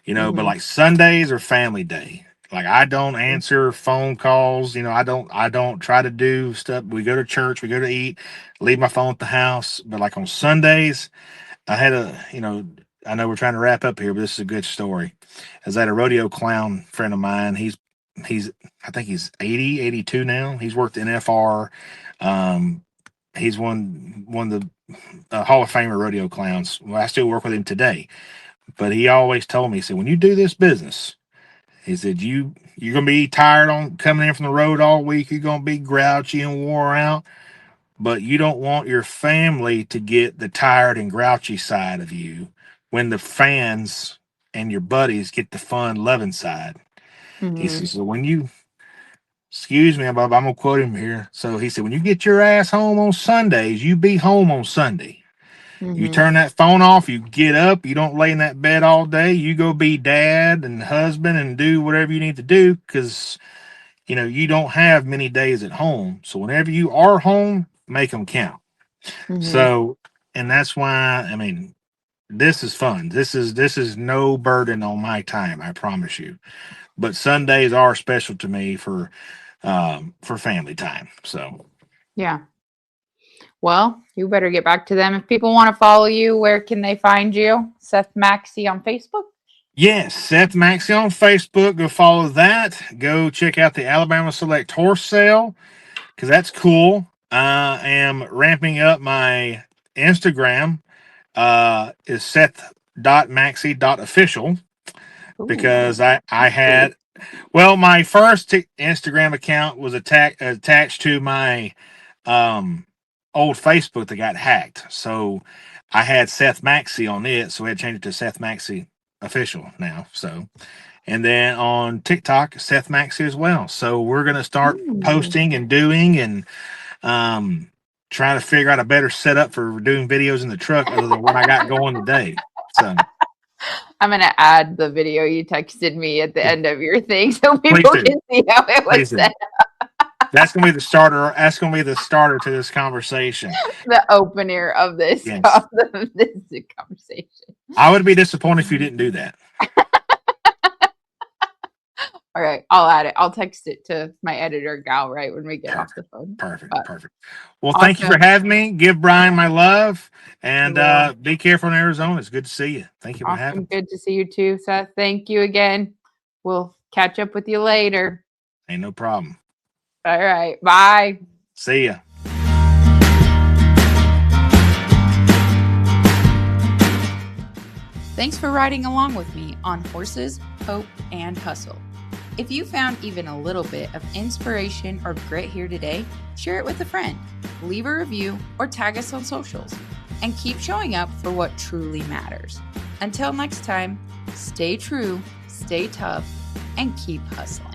But like Sundays are family day. Like I don't answer phone calls. I don't try to do stuff. We go to church, we go to eat, leave my phone at the house. But like on Sundays, I had I know we're trying to wrap up here, but this is a good story. I had a rodeo clown friend of mine. He's I think he's 80, 82 now. He's worked in FR. He's one of the Hall of Famer rodeo clowns. Well, I still work with him today. But he always told me, he said, when you do this business, he said, you're going to be tired on coming in from the road all week. You're going to be grouchy and wore out, but you don't want your family to get the tired and grouchy side of you when the fans and your buddies get the fun, loving side. He says, so when you, excuse me, I'm going to quote him here. So he said, when you get your ass home on Sundays, you be home on Sunday. You turn that phone off, you get up, you don't lay in that bed all day, you go be dad and husband and do whatever you need to do, because, you don't have many days at home. So whenever you are home, make them count. So, and that's why, this is fun. This is no burden on my time, I promise you. But Sundays are special to me for family time. So, yeah. Well, you better get back to them. If people want to follow you, where can they find you? Seth Maxie on Facebook? Yes, Seth Maxie on Facebook. Go follow that. Go check out the Alabama Select Horse Sale, because that's cool. I am ramping up my Instagram. Is Seth.maxie.official, because I had, well, my first Instagram account was attached to my old Facebook that got hacked. So I had Seth Maxie on it, so we had to change it to Seth Maxie Official now. So, and then on TikTok, Seth Maxie as well. So we're gonna start posting and doing and trying to figure out a better setup for doing videos in the truck other than what I got going today. So I'm gonna add the video you texted me at the end of your thing so people can see how it was set up. That's gonna be the starter. That's gonna be the starter to this conversation. The opener of this, this conversation. I would be disappointed if you didn't do that. All right, I'll add it. I'll text it to my editor gal right when we get off the phone. Perfect. Well, thank you for having me. Give Brian my love, and be careful in Arizona. It's good to see you. Thank you for having me. Good to see you too, Seth. Thank you again. We'll catch up with you later. Ain't no problem. All right. Bye. See ya. Thanks for riding along with me on Horses, Hope, and Hustle. If you found even a little bit of inspiration or grit here today, share it with a friend, leave a review, or tag us on socials, and keep showing up for what truly matters. Until next time, stay true, stay tough, and keep hustling.